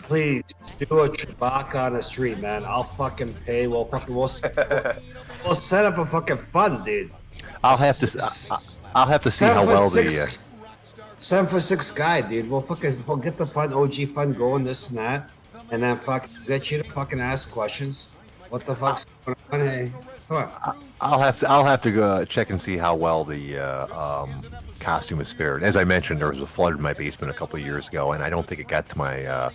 Please do a Chewbacca on the street, man. I'll fucking pay. We'll set up a fucking fun, dude. I'll have to see how well the 7'6" guy, dude. We'll get the fun, OG fun going, this and that, and then get you to fucking ask questions. What the fuck's going on? Hey, come on. I'll have to go check and see how well the costume is fared. As I mentioned, there was a flood in my basement a couple of years ago, and I don't think it got to my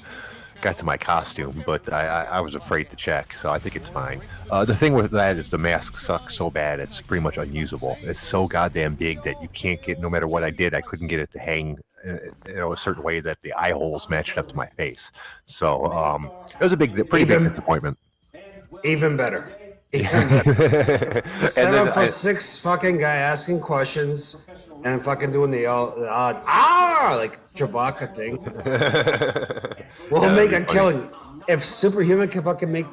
got to my costume, but I was afraid to check, so I think it's fine. The thing with that is the mask sucks so bad it's pretty much unusable. It's so goddamn big that you can't get, no matter what I did, I couldn't get it to hang a certain way that the eye holes matched up to my face. So it was a pretty big disappointment. Even better. And 7 for 6 fucking guy asking questions and fucking doing the odd like Chewbacca thing. We'll make a killing. If Superhuman can fucking make,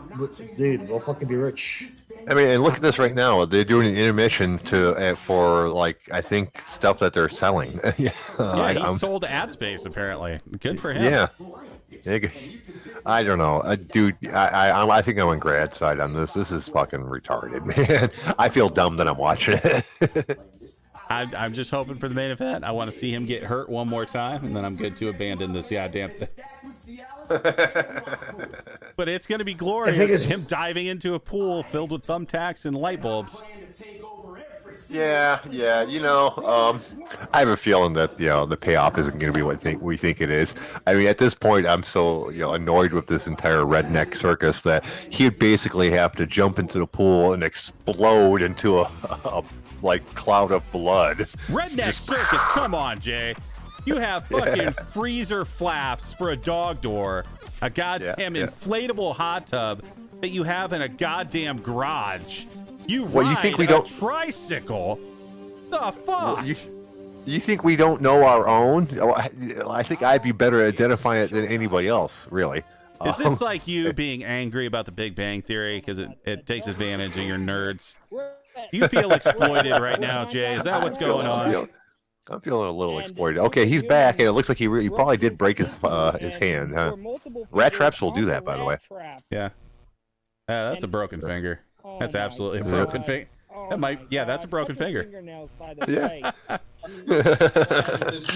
dude, we'll fucking be rich. I mean, and look at this right now. They're doing an intermission for like I think stuff that they're selling. He sold ad space apparently. Good for him. Yeah. I don't know, dude. I think I'm on grad side on this. This is fucking retarded, man. I feel dumb that I'm watching it. I'm just hoping for the main event. I want to see him get hurt one more time, and then I'm good to abandon this goddamn thing. But it's going to be glorious. Him diving into a pool filled with thumbtacks and light bulbs. Yeah. I have a feeling that the payoff isn't going to be what we think it is. I mean, at this point, I'm so annoyed with this entire redneck circus that he'd basically have to jump into the pool and explode into a like cloud of blood. Redneck circus, come on, Jay. You have fucking freezer flaps for a dog door, a goddamn inflatable hot tub that you have in a goddamn garage. You think we don't tricycle? The fuck? You think we don't know our own? I think I'd be better at identifying it than anybody else, really. Is this like you being angry about the Big Bang Theory because it takes advantage of your nerds? Do you feel exploited right now, Jay? Is that what's going on? I'm feeling a little exploited. Okay, he's back, and it looks like he probably did break his hand, huh? Rat traps will do that, by the way. Yeah. That's a broken finger. That's absolutely a broken finger. That's a broken finger. Yeah. This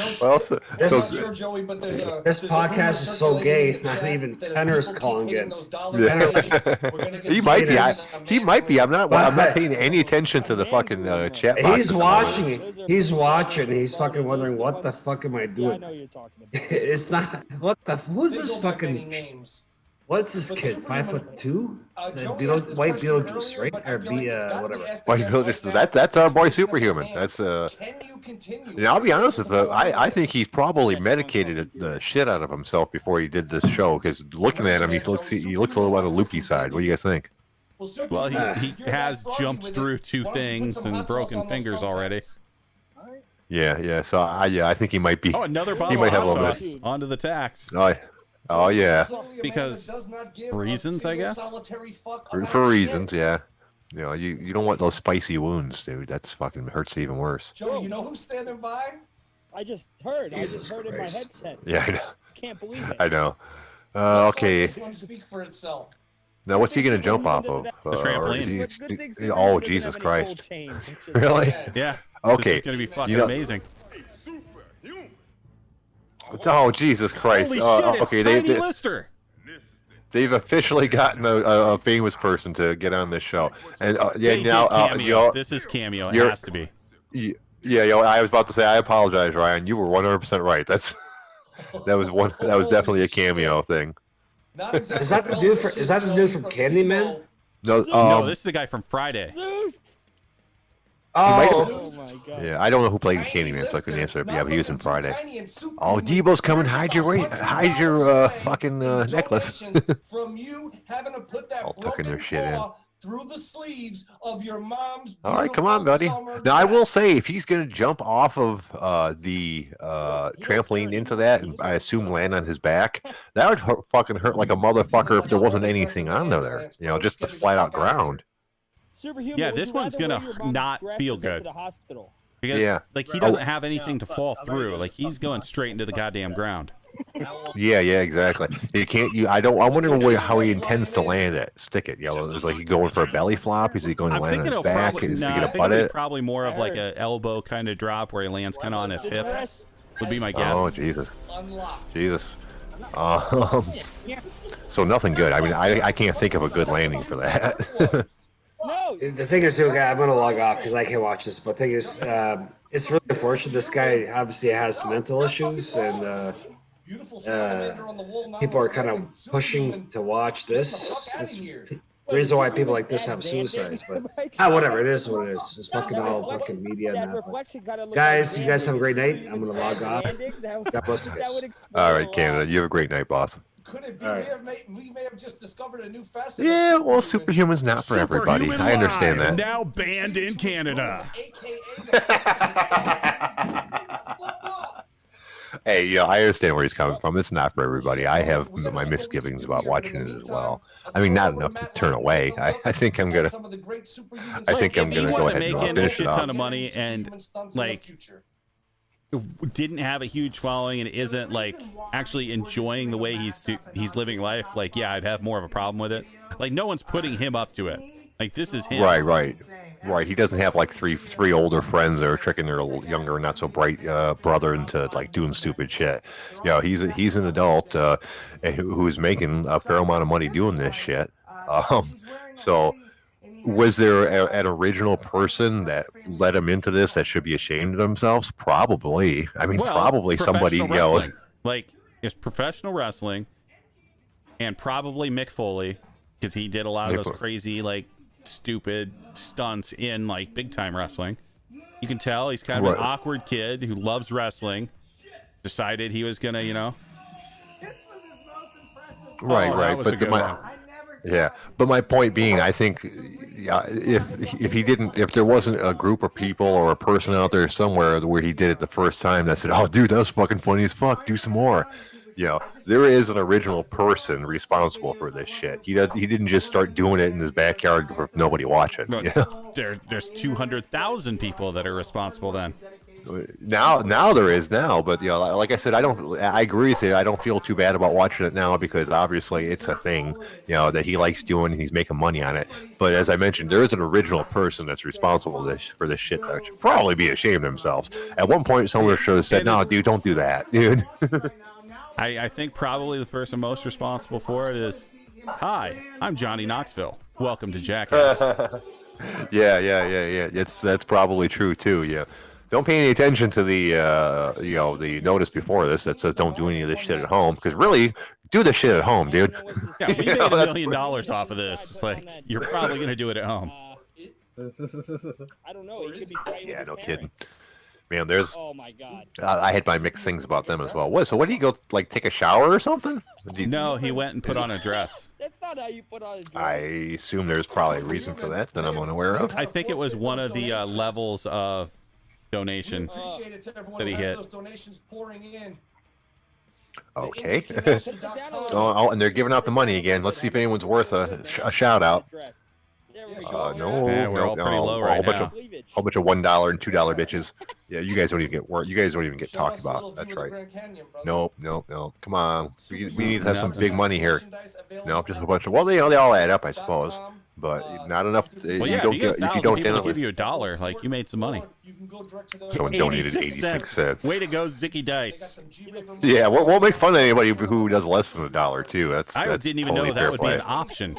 podcast is so gay. Not even Tenor's calling in. He might be. I'm not paying any attention to the fucking chat box. He's watching. He's watching. He's fucking wondering what the fuck am I doing? I know you're talking about. It's not. What the? Who's this fucking? What's this kid? 5'2"? Is that White Beetlejuice, right? Or whatever. White Beetlejuice. That's our boy Superhuman. That's I'll be honest with you. I think he's probably medicated the shit out of himself before he did this show. Because looking at him, he looks a little on the loopy side. What do you guys think? Well, he has jumped through 2 things and broken fingers already. Yeah. So I think he might be. Oh, another bottle he might have a of little sauce bit. Onto the tax. Oh yeah. Because reasons, I guess. For reasons, yeah. You don't want those spicy wounds, dude. That's fucking hurts even worse. Joe, you know who's standing by? I just heard. I just heard in my headset. Yeah, I know. Can't believe it. I know. Okay. This one speak for itself. Now, what's he gonna jump off of? The trampoline. Oh, Jesus Christ! Really? Yeah. Okay. This is gonna be fucking amazing. Oh, Jesus Christ! Holy shit, okay, Tiny Lister. They've officially gotten a famous person to get on this show, and This is cameo. It has to be. Yeah, I was about to say I apologize, Ryan. You were 100% right. That was definitely a cameo thing. Is that the dude from Candyman? No, this is the guy from Friday. Oh my God. Yeah, I don't know who played Candyman, so I couldn't answer it. But yeah, but he was in Friday. Oh, Debo's coming. Hide your fucking necklace. From you having to put that all tucking their shit in through the sleeves of your mom's. All right, come on, buddy. Now I will say, if he's gonna jump off of the trampoline into that, and I assume land on his back, that would fucking hurt like a motherfucker if there wasn't anything on there. Just the flat out ground. Yeah, this one's gonna not feel good because he doesn't have anything to fall through. Like he's going straight into the goddamn ground. Yeah, exactly. You can't. I'm wondering how he intends to land it. Stick it. Is he going for a belly flop? Is he going to land on his back? Is he going to butt it? Probably more of like an elbow kind of drop where he lands kind of on his hip. Would be my guess. Oh Jesus. So nothing good. I mean, I can't think of a good landing for that. No. The thing is, I'm gonna log off because I can't watch this. But the thing is, it's really unfortunate. This guy obviously has mental issues, and people are kind of pushing to watch this. It's the reason why people like this have suicides, but whatever, it is what it is. It's fucking all fucking media now. Guys, you guys have a great night. I'm gonna log off. God bless you guys. All right, Canada, you have a great night, boss. Could it be we may have just discovered a new facet? Yeah, well, Superhuman's not for everybody. Superhuman I understand Live, that. Now banned in Canada. Hey, yeah, I understand where he's coming from. It's not for everybody. I have my misgivings about watching it as well. I mean, not enough to turn away. I think I'm gonna. I think I'm gonna go ahead and making a finish shit it ton off. of money and like didn't have a huge following and isn't like actually enjoying the way he's living life. Like, yeah, I'd have more of a problem with it. Like, no one's putting him up to it. Like, this is him. Right. He doesn't have like three older friends that are tricking their younger, not so bright brother into like doing stupid shit. You know, he's an adult who's making a fair amount of money doing this shit. So, was there an original person that led him into this that should be ashamed of themselves? Probably. I mean, probably somebody. You know, like it's professional wrestling, and probably Mick Foley, because he did a lot of those crazy like stupid stunts in like big time wrestling. You can tell he's kind of an awkward kid who loves wrestling. Decided he was gonna, you know. Right. But my point being, I think, if there wasn't a group of people or a person out there somewhere where he did it the first time that said, "Oh, dude, that was fucking funny as fuck. Do some more." You know, there is an original person responsible for this shit. He didn't just start doing it in his backyard with nobody watching. You know? There's 200,000 people that are responsible then. Now there is now, but you know, like I said, I agree with you. I don't feel too bad about watching it now because obviously it's a thing, you know, that he likes doing and he's making money on it. But as I mentioned, there is an original person that's responsible for this shit that should probably be ashamed of themselves. At one point, someone should have said, "No, dude, don't do that, dude." I think probably the person most responsible for it is, "Hi, I'm Johnny Knoxville. Welcome to Jackass." Yeah. That's probably true too. Yeah. Don't pay any attention to the the notice before this that says don't do any of this shit at home, because really, do the shit at home, dude. Yeah, we made $1 million off of this. It's like, you're probably gonna do it at home. I don't know. He could be fighting with his no parents. kidding. Man, there's. Oh my God. I had my mixed things about them as well. So what did he go like take a shower or something? No, he went and put on a dress. That's not how you put on a dress. I assume there's probably a reason for that I'm unaware of. I think it was one of the levels of donation that he hit. Okay. And they're giving out the money again. Let's see if anyone's worth a shout out. No, yeah, we're all pretty low right now. Whole bunch of $1 and $2 bitches. Yeah, you guys don't even get work. You guys don't even get talked about. That's right. Nope. Come on, we need to have some big money here. No, just a bunch of. Well, they all add up, I suppose, but not enough. Well, yeah, if you don't give you $1, like, you made some money. Someone donated 86 cents. Way to go, Zicky Dice. Yeah, we'll make fun of anybody who does less than $1 too. That's didn't even totally know that fair would play. be an option.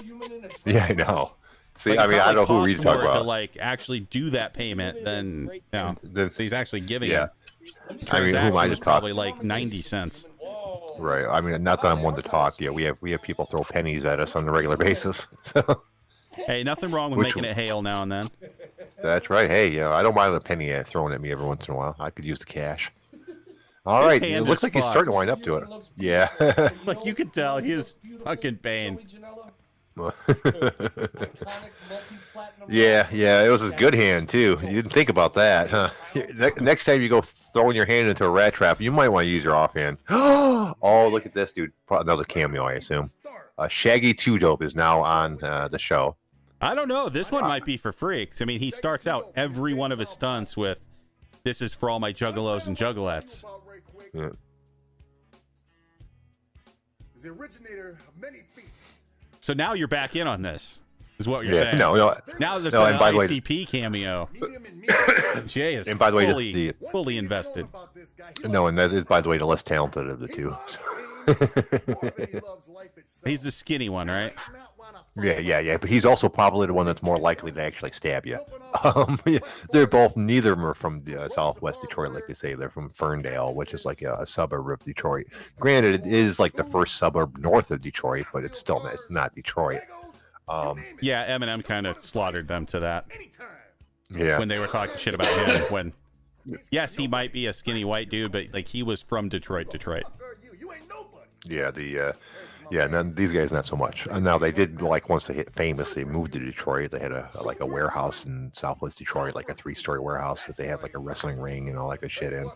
Yeah, I know. See, like, I mean, I don't know who we talk about. To like actually do that payment, then he's actually giving. Yeah, it. I mean, who am I to talk? Probably like 90 cents. Right. I mean, not that I'm one to talk. Yeah, we have people throw pennies at us on a regular basis. So. Hey, nothing wrong with making it hail now and then. That's right. Hey, I don't mind a penny thrown at me every once in a while. I could use the cash. All right, it looks like he's starting to wind up to it. Yeah. Like, you could tell he's fucking pain. Yeah, it was his good hand too. You didn't think about that, huh? Next time you go throwing your hand into a rat trap, you might want to use your offhand. Oh, look at this, dude! Another cameo, I assume. Shaggy 2 Dope is now on the show. I don't know. This one might be for free. 'Cause, I mean, he starts out every one of his stunts with, "This is for all my juggalos and juggalettes." Yeah. The originator of many feats. So now you're back in on this, is what you're saying. No. Now there's and an by the way, ICP cameo. Jay is fully invested. No, and that is, by the way, the less talented of the two. He's the skinny one, right? Yeah. But he's also probably the one that's more likely to actually stab you. Yeah, they're both. Neither of them are from Southwest Detroit, like they say. They're from Ferndale, which is like a suburb of Detroit. Granted, it is like the first suburb north of Detroit, but it's still not Detroit. Yeah, Eminem kind of slaughtered them to that. Yeah. When they were talking shit about him. When, yes, he might be a skinny white dude, but like he was from Detroit. Yeah, and then these guys not so much. Now they did, like, once they hit famous, they moved to Detroit. They had a warehouse in Southwest Detroit, like a 3-story warehouse that they had like a wrestling ring and all that good shit in.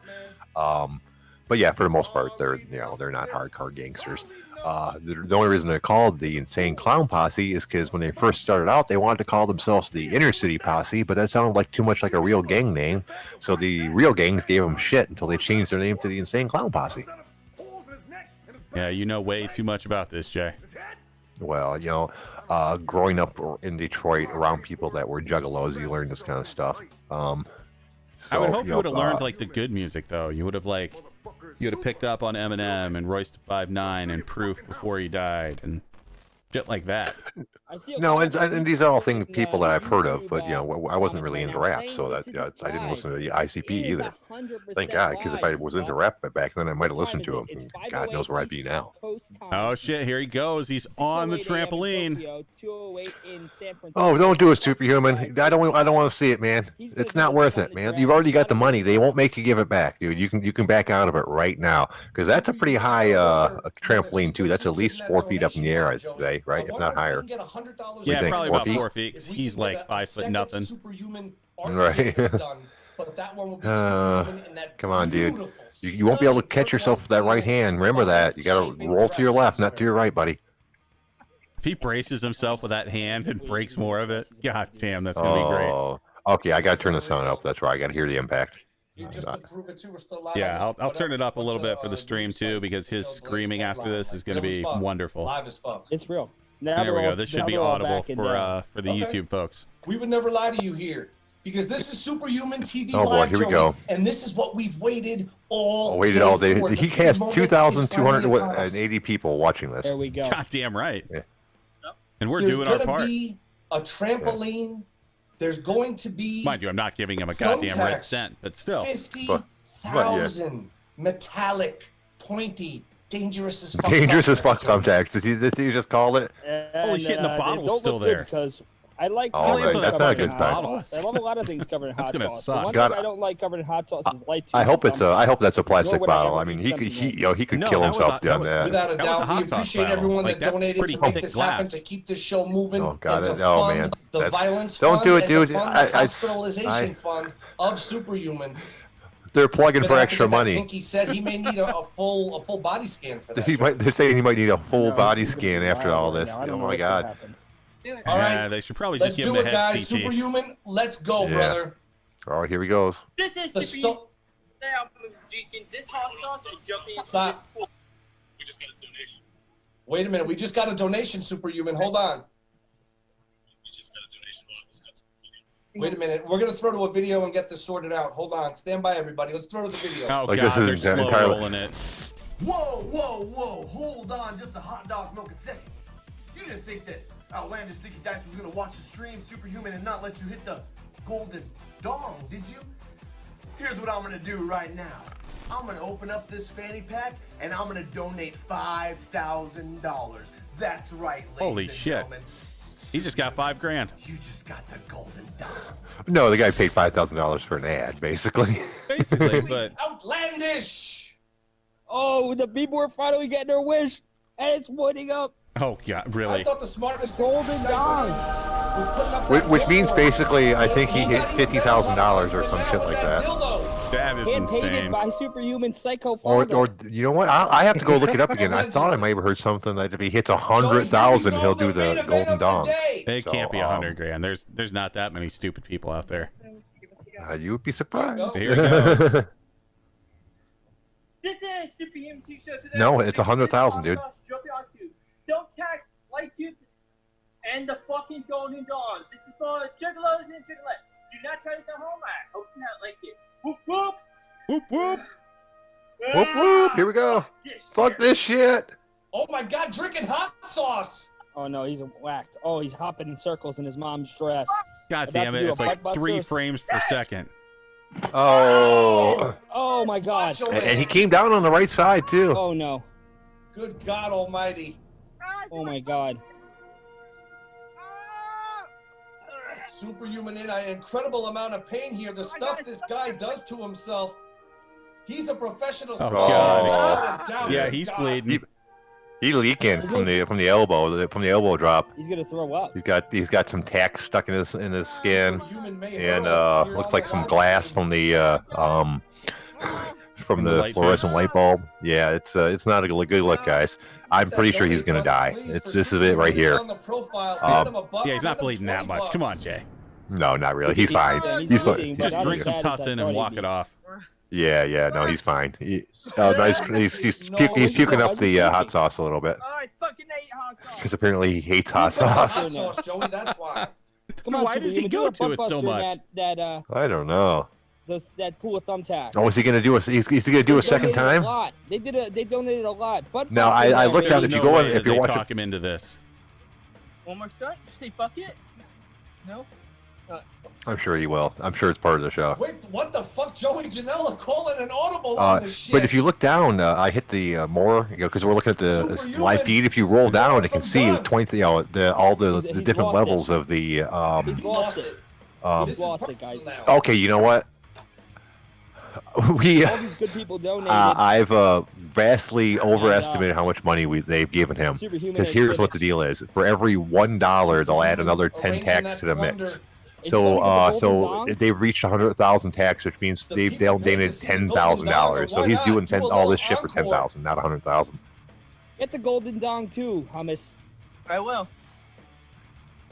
But yeah, for the most part, they're not hardcore gangsters. The only reason they're called the Insane Clown Posse is because when they first started out, they wanted to call themselves the Inner City Posse, but that sounded like too much like a real gang name. So the real gangs gave them shit until they changed their name to the Insane Clown Posse. Yeah, you know way too much about this, Jay. Well, growing up in Detroit around people that were juggalos, you learn this kind of stuff. I would hope you would have learned like the good music, though. You would have picked up on Eminem and Royce da 5'9" and Proof before he died and shit like that. No, and these are all people that I've heard of, but I wasn't really into rap, so that I didn't listen to the ICP either. Thank God, because if I was into rap back then, I might have listened to him. And God knows where I'd be now. Oh shit! Here he goes. He's on the trampoline. Oh, don't do it, Superhuman. I don't want to see it, man. It's not worth it, man. You've already got the money. They won't make you give it back, dude. You can back out of it right now, because that's a pretty high trampoline too. That's at least 4 feet up in the air, I'd say, right? If not higher. Yeah, probably about 4 feet. He's like 5 foot nothing. Right. Come on, dude. You won't be able to catch yourself with that right hand. Remember that. You got to roll to your left, not to your right, buddy. If he braces himself with that hand and breaks more of it, god damn, that's gonna be great. Okay, I got to turn the sound up. That's right. I got to hear the impact. Yeah, I'll turn it up a little bit for the stream too, because his screaming after this is going to be wonderful. Live as fuck. It's real. There we go. This should be audible for the YouTube folks. We would never lie to you here, because this is Superhuman TV Oh boy, Live, here we Joey, go. And this is what we've waited all day. for. He has 2,280 people watching this. There we go. Goddamn right. Yeah. And we're There's doing our gonna part. be a trampoline. There's going to be, Mind you, I'm not giving him a goddamn red thumbtacks, cent, but still. 50,000 metallic, pointy, dangerous as fuck. Dangerous as fuck thumbtacks. Did he just call it? Holy shit, and the bottle's still there. Because I like that's not a good bottle. I love a lot of things covered in hot gonna sauce. suck. The one God, thing I don't like covered in hot sauce is light. I hope that's a plastic Nor would I bottle. ever I mean, eat he could No, kill that was himself a- down that there. Without a That was a doubt, hot we sauce appreciate bottle. everyone Like, that that's donated pretty to make thick this glass. happen, to keep this show moving. Oh, God, and to no, fund man. the That's- violence don't fund do it, and dude. to fund the hospitalization fund of Superhuman. They're plugging But for I extra forget that money. Pinky said he may need a full body scan for that. They're saying he might need a full No, body he's gonna scan be after wild all right this. now. I don't Oh know my what's gonna God. happen. All right, They should probably let's just give do him it, the head guys. CT. Superhuman, let's go, Yeah. brother. All right, here he goes. This is The Superhuman. I'm drinking this hot sauce and jumping into Stop. this pool. Wait a minute, we just got a donation, Superhuman. Hold on. Wait a minute, we're gonna throw to a video and get this sorted out. Hold on, stand by, everybody. Let's throw to the video. Oh Like, god, this they're is slow entirely- rolling it. Whoa, hold on just a hot dog milk a second. You didn't think that Outlandish Sticky Dice was gonna watch the stream, Superhuman, and not let you hit the golden dong, did you? Here's what I'm gonna do right now. I'm gonna open up this fanny pack and I'm gonna donate $5,000. That's right, ladies Holy and shit. gentlemen. He just got $5,000. You just got the golden dong. No, the guy paid $5,000 for an ad, basically. Basically, but Outlandish! Oh, the people are finally getting their wish, and it's winding up. oh god, I really? thought the smartest Golden dong. was putting up Which that means billboard. basically, I think he hit $50,000 or some shit like that. That is Hand painted insane. by Superhuman Psycho Or Father. you know what? I have to go look it up again. I thought I might have heard something that if he hits 100,000, he'll do the golden dong. It So, can't be $100,000. There's not that many stupid people out there. You would be surprised. Here he goes. This is Superhuman T-shirt today. No, it's 100,000, dude. Don't tax light tubes and the fucking golden dogs. This is for juggalos and juggalettes. Do not try this at home. I hope you not like it. Whoop whoop. Whoop whoop. Whoop whoop! Here we go. Fuck this shit. Oh my god, drinking hot sauce! Oh no, he's whacked. Oh, he's hopping in circles in his mom's dress. God About damn to it! do a It's like butt 3 buster. frames per second. Oh. Oh my God. And he came down on the right side too. Oh no. Good God Almighty. Oh my God. Superhuman in an incredible amount of pain here. The stuff this guy does to himself. He's a professional. Oh, God. Yeah, he's bleeding. He's leaking from the elbow drop. He's gonna throw up. He's got some tack stuck in his skin, and looks like some glass from the fluorescent light bulb. Yeah, it's not a good look, guys. I'm pretty sure he's gonna die. This is it right here. Yeah, he's not bleeding that much. Come on, Jay. No, not really. He's fine. He's fine. Just drink some tussin and walk it off. Yeah, no, he's fine. Nice. He's puking up the hot sauce a little bit. I fucking hate hot sauce. Because apparently he hates hot sauce. Joey, that's why. Come on, Why does he go to it so much? I don't know. That pool of thumbtack. Oh, is he gonna do a? He's gonna do a second time? A lot. They donated a lot. But No, I looked out. If you go in, if you're watching, talk him into this. One more shot? Say bucket? No? I'm sure he will. I'm sure it's part of the show. Wait, what the fuck? Joey Janela calling an audible on this shit. But if you look down, I hit the more, because we're looking at the live feed. If you roll down, you can see 20, all the different levels of the. He's lost it. He's lost it, guys. Okay, you know what? All these good people donated. I've vastly overestimated how much money they've given him. Because here's what the deal is: for every $1, they'll add another 10 tax to the mix. So they've reached 100,000 tax, which means they've donated $10,000. So he's doing all this shit for 10,000, not 100,000. Get the golden dong too, hummus. I will.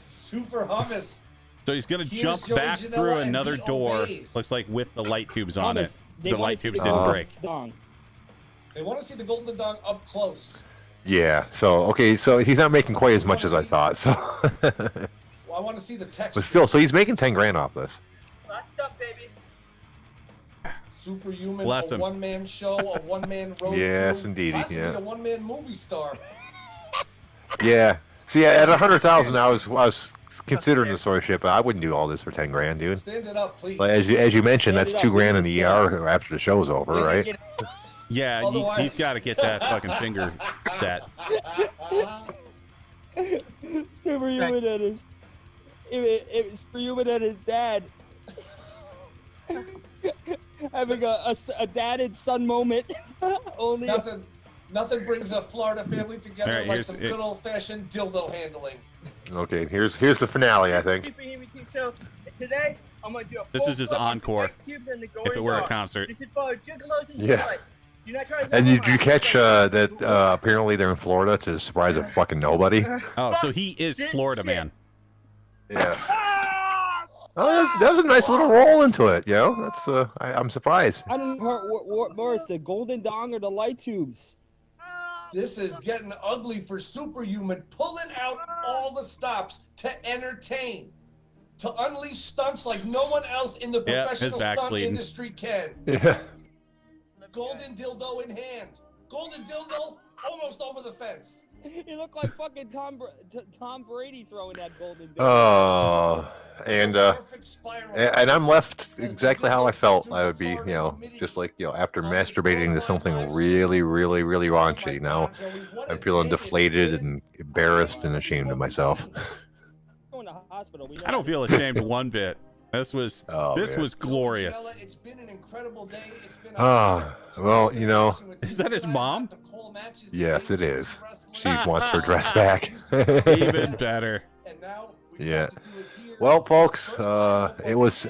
Super hummus. So he's gonna jump back through another door. Looks like with the light tubes on it. The light tubes didn't break. They want to see the golden dong up close. Yeah. So he's not making quite as much as I thought. So. Well, I want to see the texture. But still, so he's making 10 grand off this. Last up, baby. Superhuman, Bless a him. one-man show, a one-man road Yes, crew, indeed, possibly yeah. a one-man movie star. Yeah. See, at 100,000, I was considering the sort of shit, but I wouldn't do all this for 10 grand, dude. Stand it up, please. Like, as you mentioned, that's $2 grand in the ER after the show's over, right? Yeah, he's got to get that fucking finger set. Superhuman and his. It was Superhuman and his dad. Having a dad and son moment. Only. Nothing brings a Florida family together Right, like some good old-fashioned dildo handling. Okay, here's the finale, I think. Superhuman King Show. Today, I'm going to do a This is his encore. If it were a concert. This is for Juggalos and Yeah. Juggalos. Do not try to And did you catch that apparently they're in Florida to surprise a fucking nobody? Oh, so he is Florida man. Yeah. Oh, that was a nice little roll into it, you know? That's I'm surprised. I don't know what worse, the golden dong or the light tubes. This is getting ugly for Superhuman, pulling out all the stops to entertain, to unleash stunts like no one else in the professional stunt industry can. Yeah. Golden dildo in hand. Golden dildo almost over the fence. He looked like fucking Tom Brady throwing that golden dildo. Oh, and I'm left exactly how I felt I would be, you know, just like, you know, after masturbating to something really, really, really raunchy. Now I'm feeling deflated and embarrassed and ashamed of myself. Going to hospital. I don't feel ashamed one bit. This was glorious. It's been an incredible day. It's been well, you know. Is that his mom? Yes, it is. She wants her dress back. Even better. Yeah. Well, folks, it was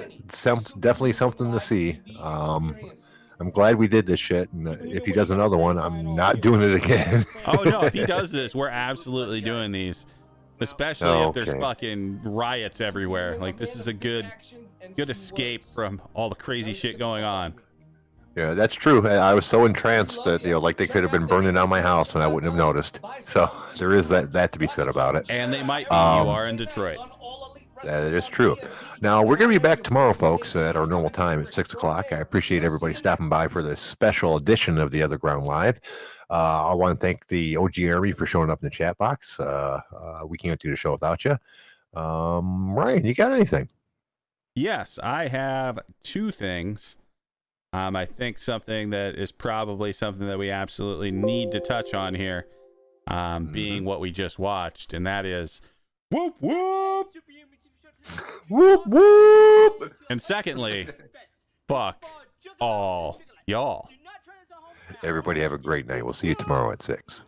definitely something to see. I'm glad we did this shit, and if he does another one, I'm not doing it again. Oh no, if he does this, we're absolutely doing these. Especially if there's fucking riots everywhere. Like, this is a good escape from all the crazy shit going on. Yeah, that's true. I was so entranced that, you know, like they could have been burning down my house and I wouldn't have noticed. So there is that to be said about it. And they might be. You are in Detroit. That is true. Now, we're going to be back tomorrow, folks, at our normal time at 6 o'clock. I appreciate everybody stopping by for this special edition of the OtherGround Live. I want to thank the OG Army for showing up in the chat box. We can't do the show without you. Ryan, you got anything? Yes, I have two things. I think something that is probably something that we absolutely need to touch on here, being what we just watched, and that is whoop whoop whoop whoop. And secondly, fuck all y'all. Everybody have a great night. We'll see you tomorrow at 6.